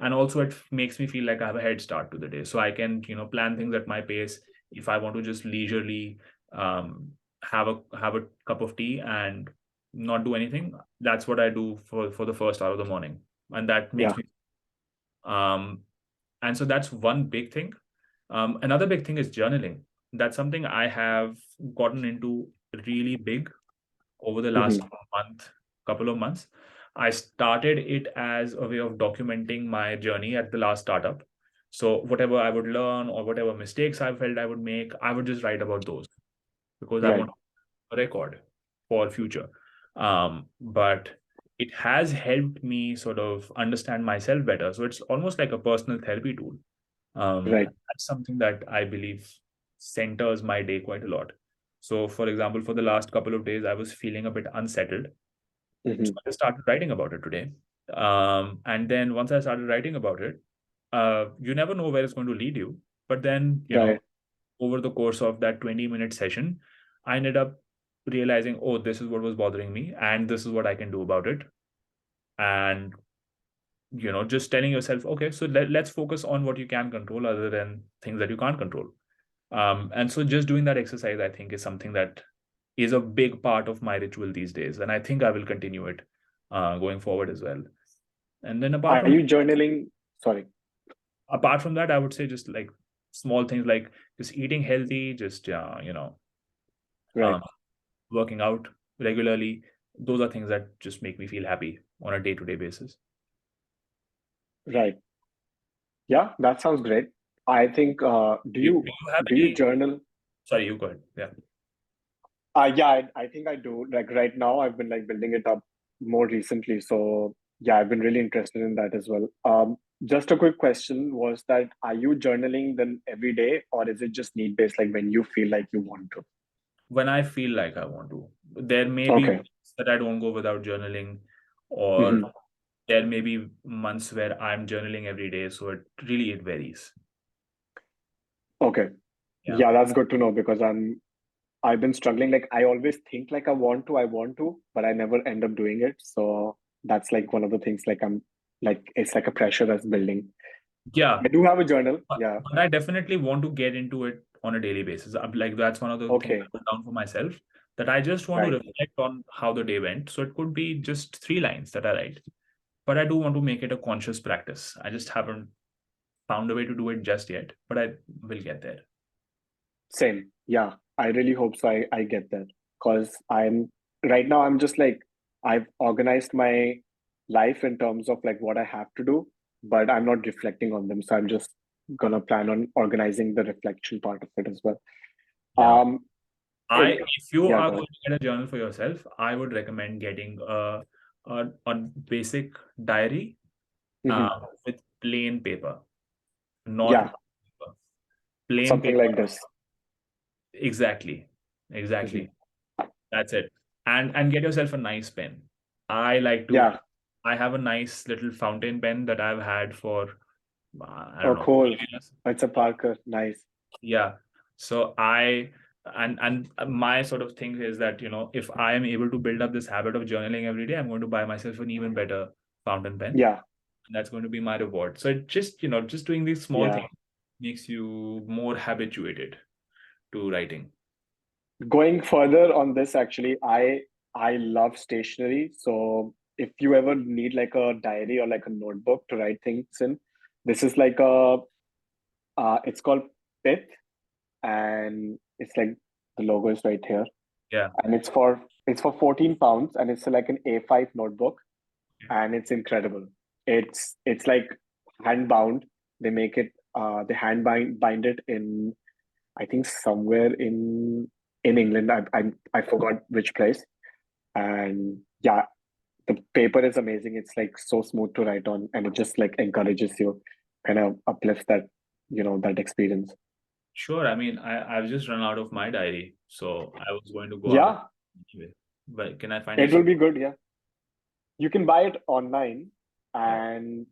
And also it makes me feel like I have a head start to the day. So I can, plan things at my pace. If I want to just leisurely um, have a cup of tea and not do anything, that's what I do for the first hour of the morning. And that makes Yeah. me um and so that's one big thing. Another big thing is journaling. That's something I have gotten into really big over the last Hmm. month, couple of months. I started it as a way of documenting my journey at the last startup. So whatever I would learn or whatever mistakes I felt I would make, I would just write about those because I Right. want a record for future. But it has helped me sort of understand myself better. So it's almost like a personal therapy tool. Right. That's something that I believe centers my day quite a lot. So, for example, for the last couple of days, I was feeling a bit unsettled. So Hmm. I started writing about it today. And then once I started writing about it, you never know where it's going to lead you. But then, Right. over the course of that 20-minute session, I ended up realizing, oh, this is what was bothering me, and this is what I can do about it. And just telling yourself, okay, so let's focus on what you can control other than things that you can't control. And so just doing that exercise, I think, is something that is a big part of my ritual these days. And I think I will continue it going forward as well. And then Are you journaling? Sorry. apart from that, I would say just like small things like just eating healthy, just, Right. um, working out regularly. Those are things that just make me feel happy on a day-to-day basis. Right. Yeah, that sounds great. I think, Do you have do you any? journal? Sorry, you go ahead. Yeah. Yeah, I think I do. Like right now, I've been like building it up more recently. So yeah, I've been really interested in that as well. Just a quick question was that, are you journaling then every day, or is it just need based, like when you feel like you want to? When I feel like I want to. There may be Okay. weeks that I don't go without journaling, or Hmm. there may be months where I'm journaling every day. So it varies. Okay. Yeah. Yeah, that's good to know because I've been struggling. Like I always think like I want to, but I never end up doing it. So that's like one of the things like I'm like it's like a pressure that's building. Yeah. I do have a journal. But, Yeah. but I definitely want to get into it on a daily basis. I'm like, that's one of the things I Okay. put down for myself, that I just want to Right. reflect on how the day went. So it could be just 3 lines that I write, but I do want to make it a conscious practice. I just haven't found a way to do it just yet, but I will get there. Same. Yeah. I really hope so. I get that because I'm right now. I'm just like I've organized my life in terms of like what I have to do, but I'm not reflecting on them. So I'm just gonna plan on organizing the reflection part of it as well. Yeah. Um. It. If you Yeah. are Go going ahead. to get a journal for yourself, I would recommend getting a basic diary Hmm. with plain paper, not Yeah. paper. Plain Something paper. like this. Exactly. Hmm. Exactly. That's it. And get yourself a nice pen. I like to, Yeah. I have a nice little fountain pen that I've had for, I don't Oh, know, cool. 5 years. It's a Parker. Nice. Yeah. So and my sort of thing is that, if I am able to build up this habit of journaling every day, I'm going to buy myself an even better fountain pen. Yeah. And that's going to be my reward. So it just, just doing these small Yeah. things makes you more habituated to writing. Going further on this, actually, I love stationery. So if you ever need like a diary or like a notebook to write things in, this is like a it's called Pith, and it's like the logo is right here, Yeah. and it's for 14 pounds, and it's like an A5 notebook, and it's incredible. It's like hand bound. They make it they bind it in, I think, somewhere in England. I forgot which place. And yeah, the paper is amazing. It's like so smooth to write on, and it just like encourages you, kind of uplifts that that experience. Sure. I mean, I've just run out of my diary, so I was going to go out Yeah, anyway. But can I find it it? will be good. Yeah, you can buy it online, Yeah, and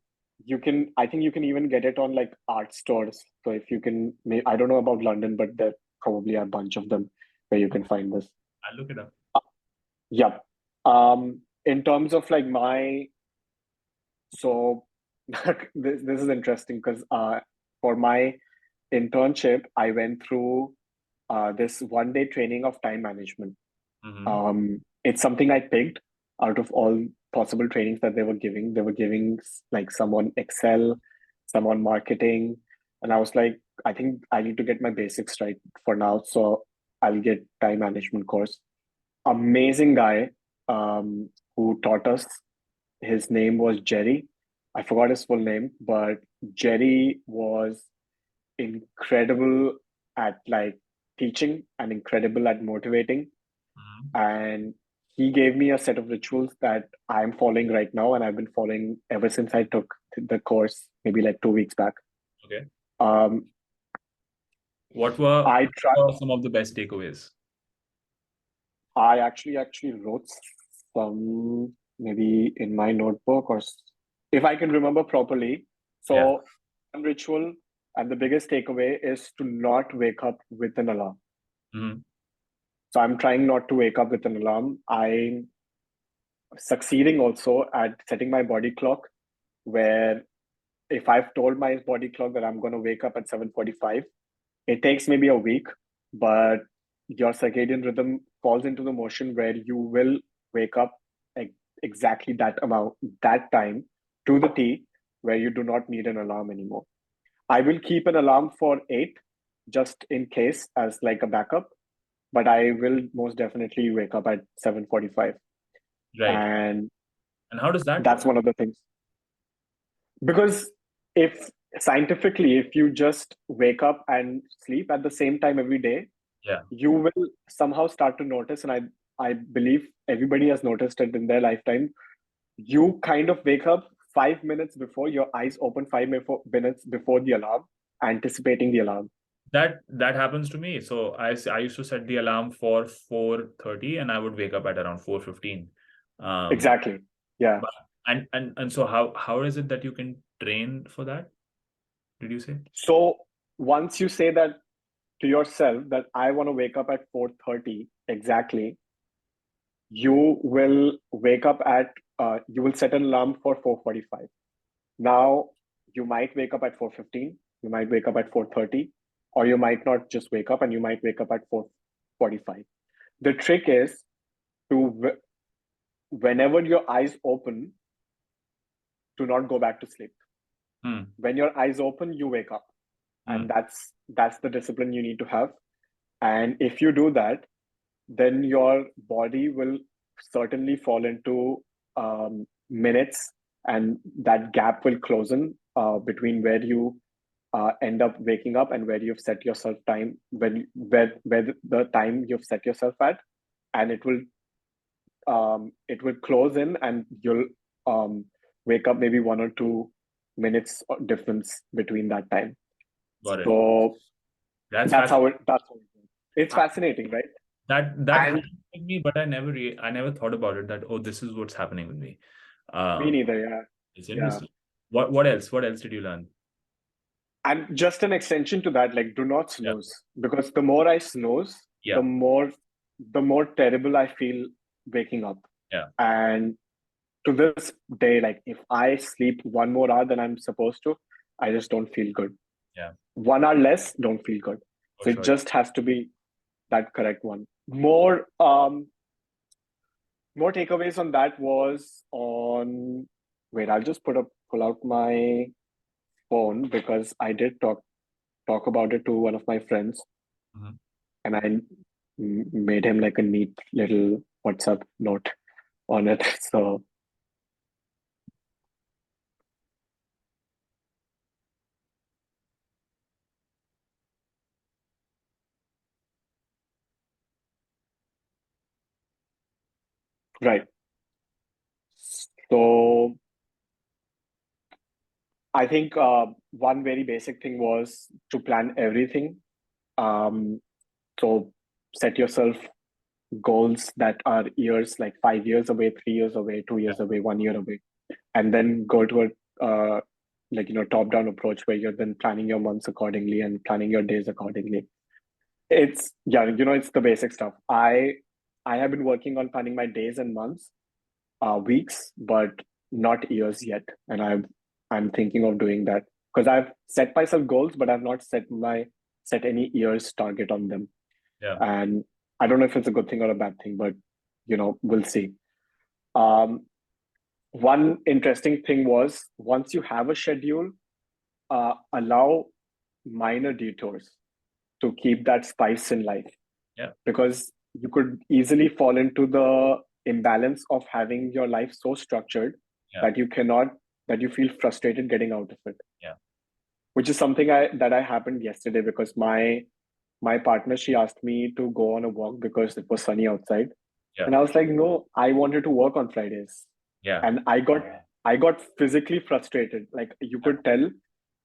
you can. I think you can even get it on like art stores. So if you can, I don't know about London, but there probably are a bunch of them where you can find this. I'll look it up. Yep. In terms of like so this is interesting because for my internship, I went through this 1 day training of time management. Hmm. It's something I picked out of all possible trainings that they were giving. They were giving like some on Excel, some on marketing, and I was like, I think I need to get my basics right for now. So I'll get time management course. Amazing guy. who taught us. His name was Jerry. I forgot his full name, but Jerry was incredible at like teaching and incredible at motivating. Mhm. And he gave me a set of rituals that I'm following right now, and I've been following ever since I took the course, maybe like 2 weeks back. Okay. Um, What were, I try. what were some of the best takeaways? I actually wrote some maybe in my notebook if I can remember properly. Yeah. So one ritual and the biggest takeaway is to not wake up with an alarm. Mhm. So I'm trying not to wake up with an alarm. I'm succeeding also at setting my body clock where if I've told my body clock that I'm going to wake up at 7:45, it takes maybe a week, but your circadian rhythm falls into the motion where you will wake up exactly that time to the T, where you do not need an alarm anymore. I will keep an alarm for 8 just in case as like a backup, but I will most definitely wake up at 7:45. Right. And And how does that that's work? one of the things. Because if scientifically, if you just wake up and sleep at the same time every day, Yeah. you will somehow start to notice, and I believe everybody has noticed it in their lifetime. You kind of wake up 5 minutes before your eyes open, minutes before the alarm, anticipating the alarm. That happens to me. So I used to set the alarm for 4:30 and I would wake up at around 4:15. Um, Exactly. Yeah. but and so how is it that you can train for that? Did you say? So once you say that to yourself that I want to wake up at 4:30 exactly, you will wake up at you will set an alarm for 4:45. Now you might wake up at 4:15, you might wake up at 4:30, or you might not just wake up and you might wake up at 4:45. The trick is to whenever your eyes open, to not go back to sleep. Hmm. When your eyes open, you wake up. Hmm. And that's the discipline you need to have. And if you do that, then your body will certainly fall into minutes, and that gap will close in between where you end up waking up and where you've set yourself time where the time you've set yourself at, and it will close in, and you'll um, wake up maybe 1 or 2 minutes difference between that time. Got it. So That's that's fascinating. how it's fascinating, right? That And happened with me, but I never thought about it that, oh, this is what's happening with me. me Um, neither. Yeah. it's Yeah. interesting. What else? What else did you learn? And just an extension to that, like do not Yeah. snooze, because the more I snooze, the Yeah. more terrible I feel waking up. Yeah. And to this day, like if I sleep 1 more hour than I'm supposed to, I just don't feel good. Yeah. 1 hour less, don't feel good. For So it sure. just has to be that correct one. More takeaways on that was on. Wait, I'll just pull out my phone because I did talk about it to one of my friends, Mhm. and made him like a neat little WhatsApp note on it. So right. So I think one very basic thing was to plan everything. Um, so set yourself goals that are years, like 5 years away, 3 years away, 2 years away, 1 year away, and then go to a top down approach where you're then planning your months accordingly and planning your days accordingly. It's yeah, it's the basic stuff. I have been working on planning my days and months, weeks, but not years yet, and I'm thinking of doing that because I've set myself goals, but I've not set any years target on them, Yeah. and I don't know if it's a good thing or a bad thing, but we'll see. Um, One interesting thing was once you have a schedule, allow minor detours to keep that spice in life, Yeah. because you could easily fall into the imbalance of having your life so structured Yeah. that you feel frustrated getting out of it. Yeah. Which is something that happened yesterday, because my partner, she asked me to go on a walk because it was sunny outside. Yeah. And I was like, no, I wanted to work on Fridays. Yeah. And I got physically frustrated. Like, you could tell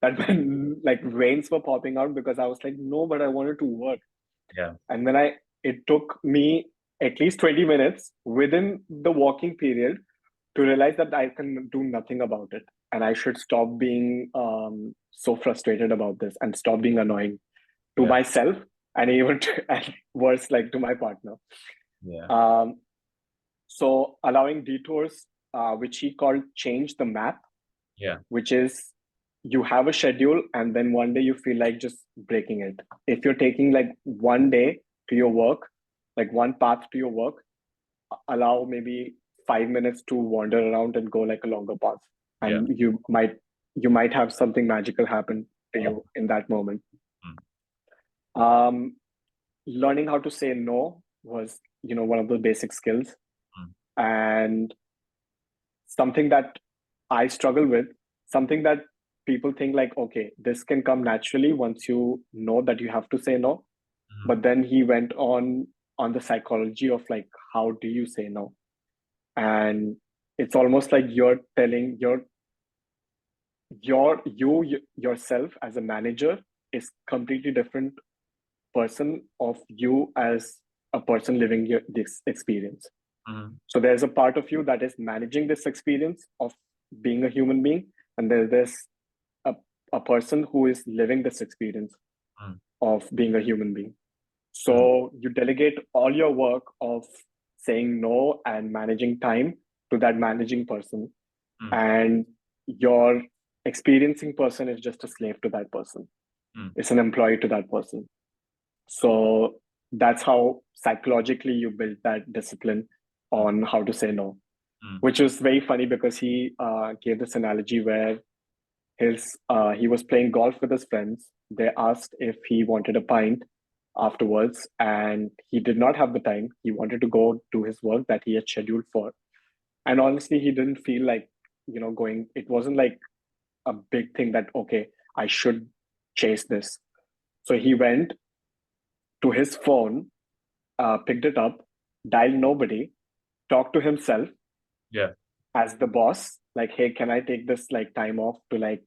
that when like veins were popping out, because I was like, no, but I wanted to work. Yeah. And when it took me at least 20 minutes within the walking period to realize that I can do nothing about it. And I should stop being so frustrated about this and stop being annoying to Yeah. myself, and even and worse, like to my partner. Yeah. So allowing detours, which he called change the map, Yeah. which is you have a schedule and then one day you feel like just breaking it. If you're taking like one day to your work, like one path to your work, allow maybe 5 minutes to wander around and go like a longer path. Yeah. And you might have something magical happen to you in that moment. Learning how to say no was, one of the basic skills. And something that I struggle with, something that people think like, okay, this can come naturally once you know that you have to say no. But then he went on the psychology of like, how do you say no? And it's almost like you're telling yourself as a manager is completely different person of you as a person living this experience. So there's a part of you that is managing this experience of being a human being, and there's this a person who is living this experience of being a human being. So you delegate all your work of saying no and managing time to that managing person, and your experiencing person is just a slave to that person. It's an employee to that person. So that's how psychologically you build that discipline on how to say no, which was very funny because he gave this analogy where he was playing golf with his friends. They asked if he wanted a pint afterwards, and he did not have the time. He wanted to go do his work that he had scheduled for. And honestly, he didn't feel like, going. It wasn't like a big thing that, okay, I should chase this. So he went to his phone, picked it up, dialed nobody, talked to himself Yeah. as the boss, like, hey, can I take this like time off to like,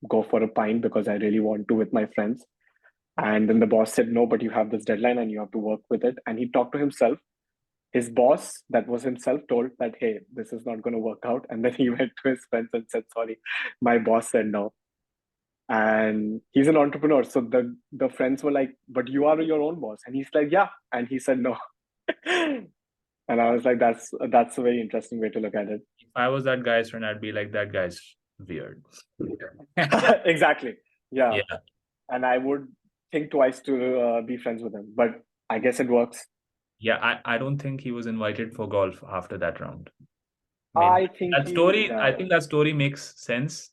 go for a pint because I really want to with my friends? And then the boss said, no, but you have this deadline and you have to work with it. And he talked to himself. His boss, that was himself, told that, hey, this is not going to work out. And then he went to his friends and said, sorry, my boss said no. And he's an entrepreneur. So the friends were like, but you are your own boss. And he's like, yeah. And he said no. And I was like, that's a very interesting way to look at it. If I was that guy's friend, I'd be like, that guy's weird. Exactly. Yeah. Yeah. And I would think twice to be friends with him. But I guess it works. Yeah, I don't think he was invited for golf after that round. I think I think that story makes sense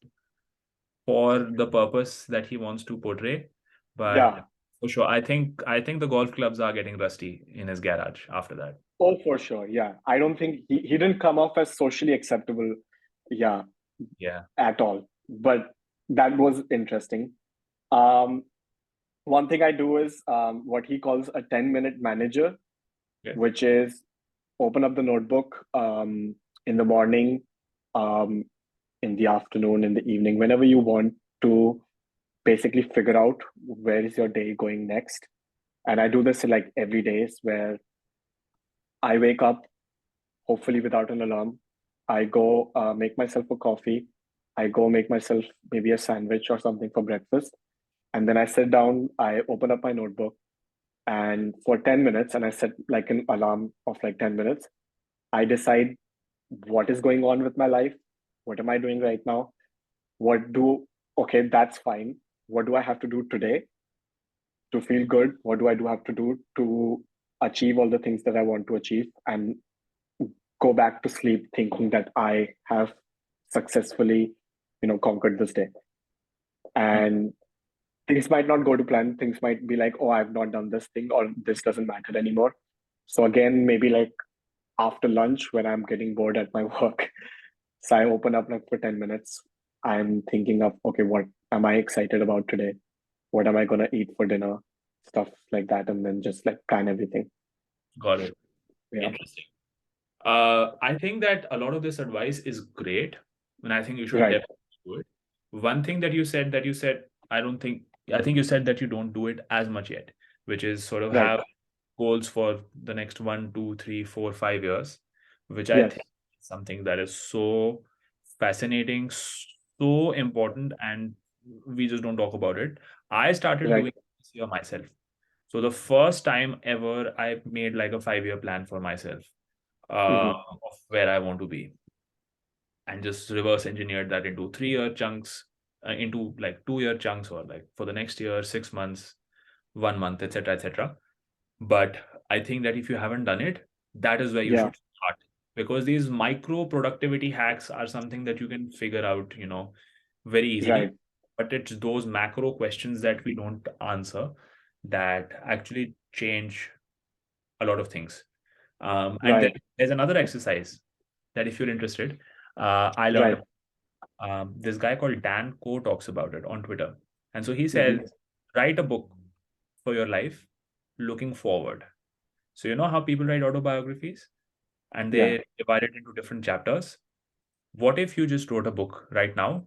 for the purpose that he wants to portray. But yeah, for sure, I think the golf clubs are getting rusty in his garage after that. oh, for sure. Yeah. I don't think he didn't come off as socially acceptable. Yeah. Yeah. At all. But that was interesting. One thing I do is what he calls a 10-minute manager, which is open up the notebook in the morning, in the afternoon, in the evening, whenever you want to basically figure out where is your day going next. And I do this like every day, where I wake up, hopefully without an alarm. I go make myself a coffee. I go make myself maybe a sandwich or something for breakfast. And then I sit down, I open up my notebook, and for 10 minutes, and I set like an alarm of like 10 minutes, I decide what is going on with my life. What am I doing right now? Okay, that's fine. What do I have to do today to feel good? What do I have to do to achieve all the things that I want to achieve? And go back to sleep thinking that I have successfully, conquered this day. And things might not go to plan. Things might be like, oh, I've not done this thing, or this doesn't matter anymore. So again, maybe like after lunch when I'm getting bored at my work. So I open up like for 10 minutes. I'm thinking of, okay, what am I excited about today? What am I gonna eat for dinner? Stuff like that, and then just like plan everything. Got it. Yeah. Interesting. I think that a lot of this advice is great, and I think you should Right. definitely do it. One thing that you said, I think you said that you don't do it as much yet, which is sort of Right. have goals for the next 1, 2, 3, 4, 5 years, which I Yes. think is something that is so fascinating, so important, and we just don't talk about it. I started Right. doing this year myself. So the first time ever I made like a 5 year plan for myself Hmm. of where I want to be, and just reverse engineered that into 3 year chunks, into like 2 year chunks, or like for the next year, 6 months, 1 month, etc., etc. But I think that if you haven't done it, that is where you Yeah. should start, because these micro productivity hacks are something that you can figure out, very easily. Right. But it's those macro questions that we don't answer that actually change a lot of things. And then Right. there's another exercise that, if you're interested, I learned. Right. This guy called Dan Ko talks about it on Twitter. And so he says, Hmm. write a book for your life looking forward. So, you know how people write autobiographies and Yeah. they divide it into different chapters? What if you just wrote a book right now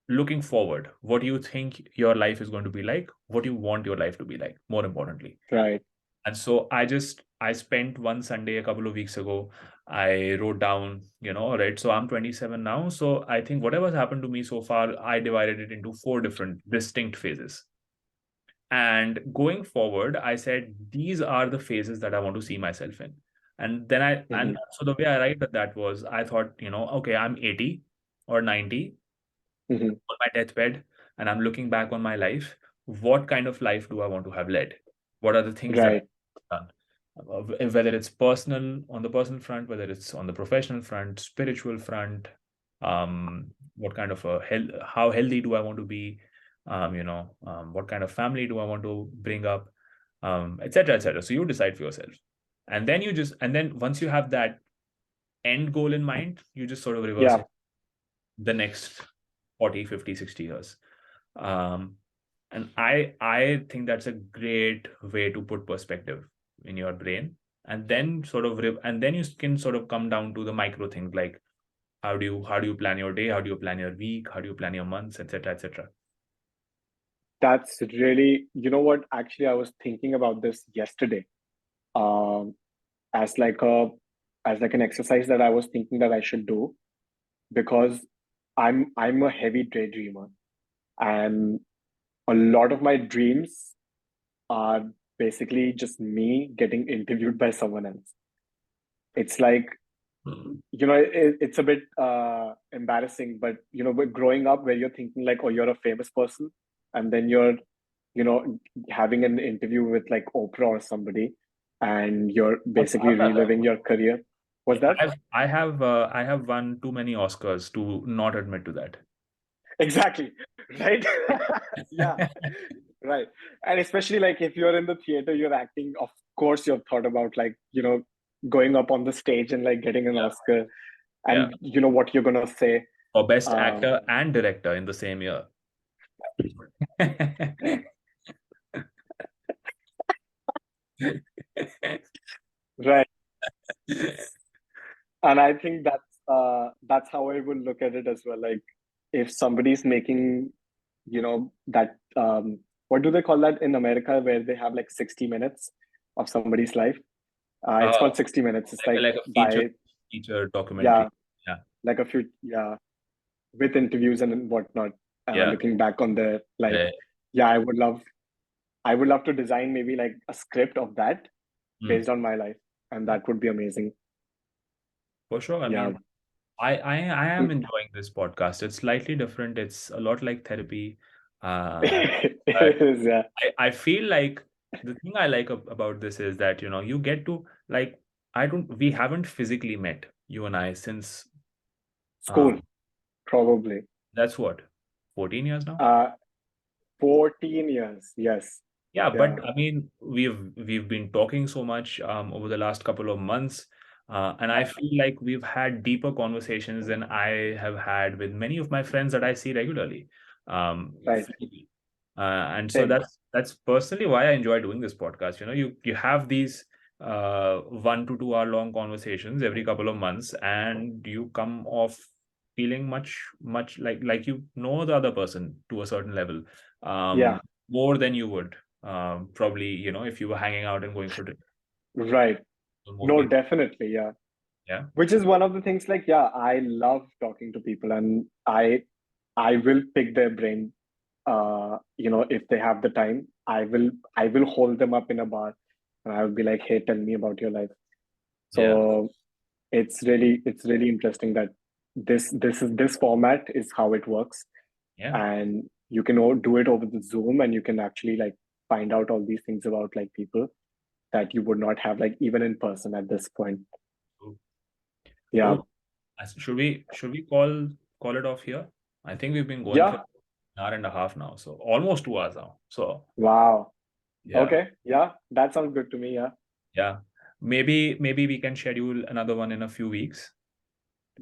looking forward? What do you think your life is going to be like? What do you want your life to be like, more importantly? Right. And so I spent one Sunday a couple of weeks ago. I wrote down, right. So I'm 27 now. So I think whatever's happened to me so far, I divided it into 4 different distinct phases. And going forward, I said, these are the phases that I want to see myself in. And then Hmm. so the way I arrived at that was, I thought, okay, I'm 80 or 90 Hmm. on my deathbed, and I'm looking back on my life. What kind of life do I want to have led? What are the things that Right. I've done? Whether it's personal, on the personal front, whether it's on the professional front, spiritual front, what kind of how healthy do I want to be? What kind of family do I want to bring up? Etc., etc. So you decide for yourself. And then once you have that end goal in mind, you just sort of reverse Yeah. it the next 40, 50, 60 years. Um, and I think that's a great way to put perspective in your brain. And then and then you can sort of come down to the micro things, like how do you plan your day, how do you plan your week, how do you plan your months, etc., etc. That's really, you know what? Actually, I was thinking about this yesterday. Um, as like a as like an exercise that I was thinking that I should do, because I'm a heavy daydreamer, and a lot of my dreams are basically just me getting interviewed by someone else. It's like, it's a bit embarrassing, but but growing up where you're thinking like, oh, you're a famous person, and then you're you know having an interview with like Oprah or somebody, and you're basically I've done that. reliving your career. Was Yeah, that I have won too many Oscars to not admit to that. exactly right? Yeah, right. And especially like if you're in the theater, you're acting, of course you've thought about like going up on the stage and like getting an Yeah, Oscar, yeah. and what you're gonna say. For best um actor and director in the same year. right. And I think that's how I would look at it as well. Like if somebody's making that what do they call that in America, where they have like 60 minutes of somebody's life? It's uh, called 60 minutes. It's like like a by feature yeah, documentary. Yeah, like a few, yeah, with interviews and whatnot, yeah, looking back on their life. yeah. Yeah, I would love to design maybe like a script of that Mm. based on my life, and that would be amazing. For sure. I Yeah. mean, I am enjoying this podcast. It's slightly different. It's a lot like therapy. It But is, yeah. I feel like the thing I like about this is that, you get to, like, we haven't physically met, you and I, since School, um probably. that's what, 14 years now? Uh, 14 years. Yes. Yeah, Yeah. but I mean, we've been talking so much over the last couple of months. And I feel like we've had deeper conversations than I have had with many of my friends that I see regularly. Right. Freely. And so Same. that's personally why I enjoy doing this podcast. You have these 1 to 2 hour long conversations every couple of months, and you come off feeling much like you know the other person to a certain level, Yeah. more than you would probably, if you were hanging out and going for drinks Right. more No, deep. definitely. Yeah. Yeah. Which is one of the things, like, yeah, I love talking to people, and I will pick their brain. If they have the time, I will hold them up in a bar, and I will be like, hey, tell me about your life. Yeah. So it's really interesting that this format is how it works, Yeah. and you can do it over the Zoom, and you can actually like find out all these things about like people that you would not have like even in person at this point. Cool. Yeah. Cool. Should we call it off here? I think we've been going for Yeah. an hour and a half now, so almost 2 hours now. So Wow. yeah, Okay. Yeah. That sounds good to me. Yeah. yeah. Maybe we can schedule another one in a few weeks.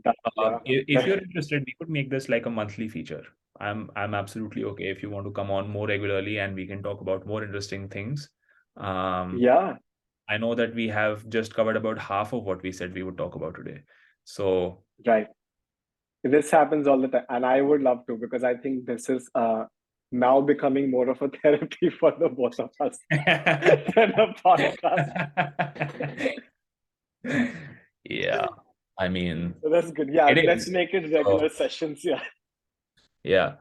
Yeah. If you're interested, we could make this like a monthly feature. I'm absolutely okay if you want to come on more regularly and we can talk about more interesting things. Um, Yeah. I know that we have just covered about half of what we said we would talk about today. So Right. This happens all the time, and I would love to, because I think this is now becoming more of a therapy for the both of us than a podcast. yeah, I mean, So that's good. Yeah, it let's is. make it So regular sessions. Yeah, yeah,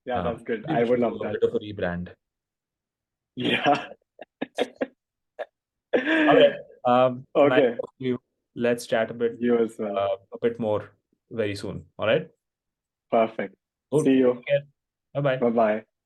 yeah, that's good. maybe I we would should do love a that. bit of a rebrand. Yeah. All right. Nice Okay. talking to you. Let's chat You as well. a bit more very soon. All right. Perfect. Cool. See you. Take care. Bye bye. Bye bye.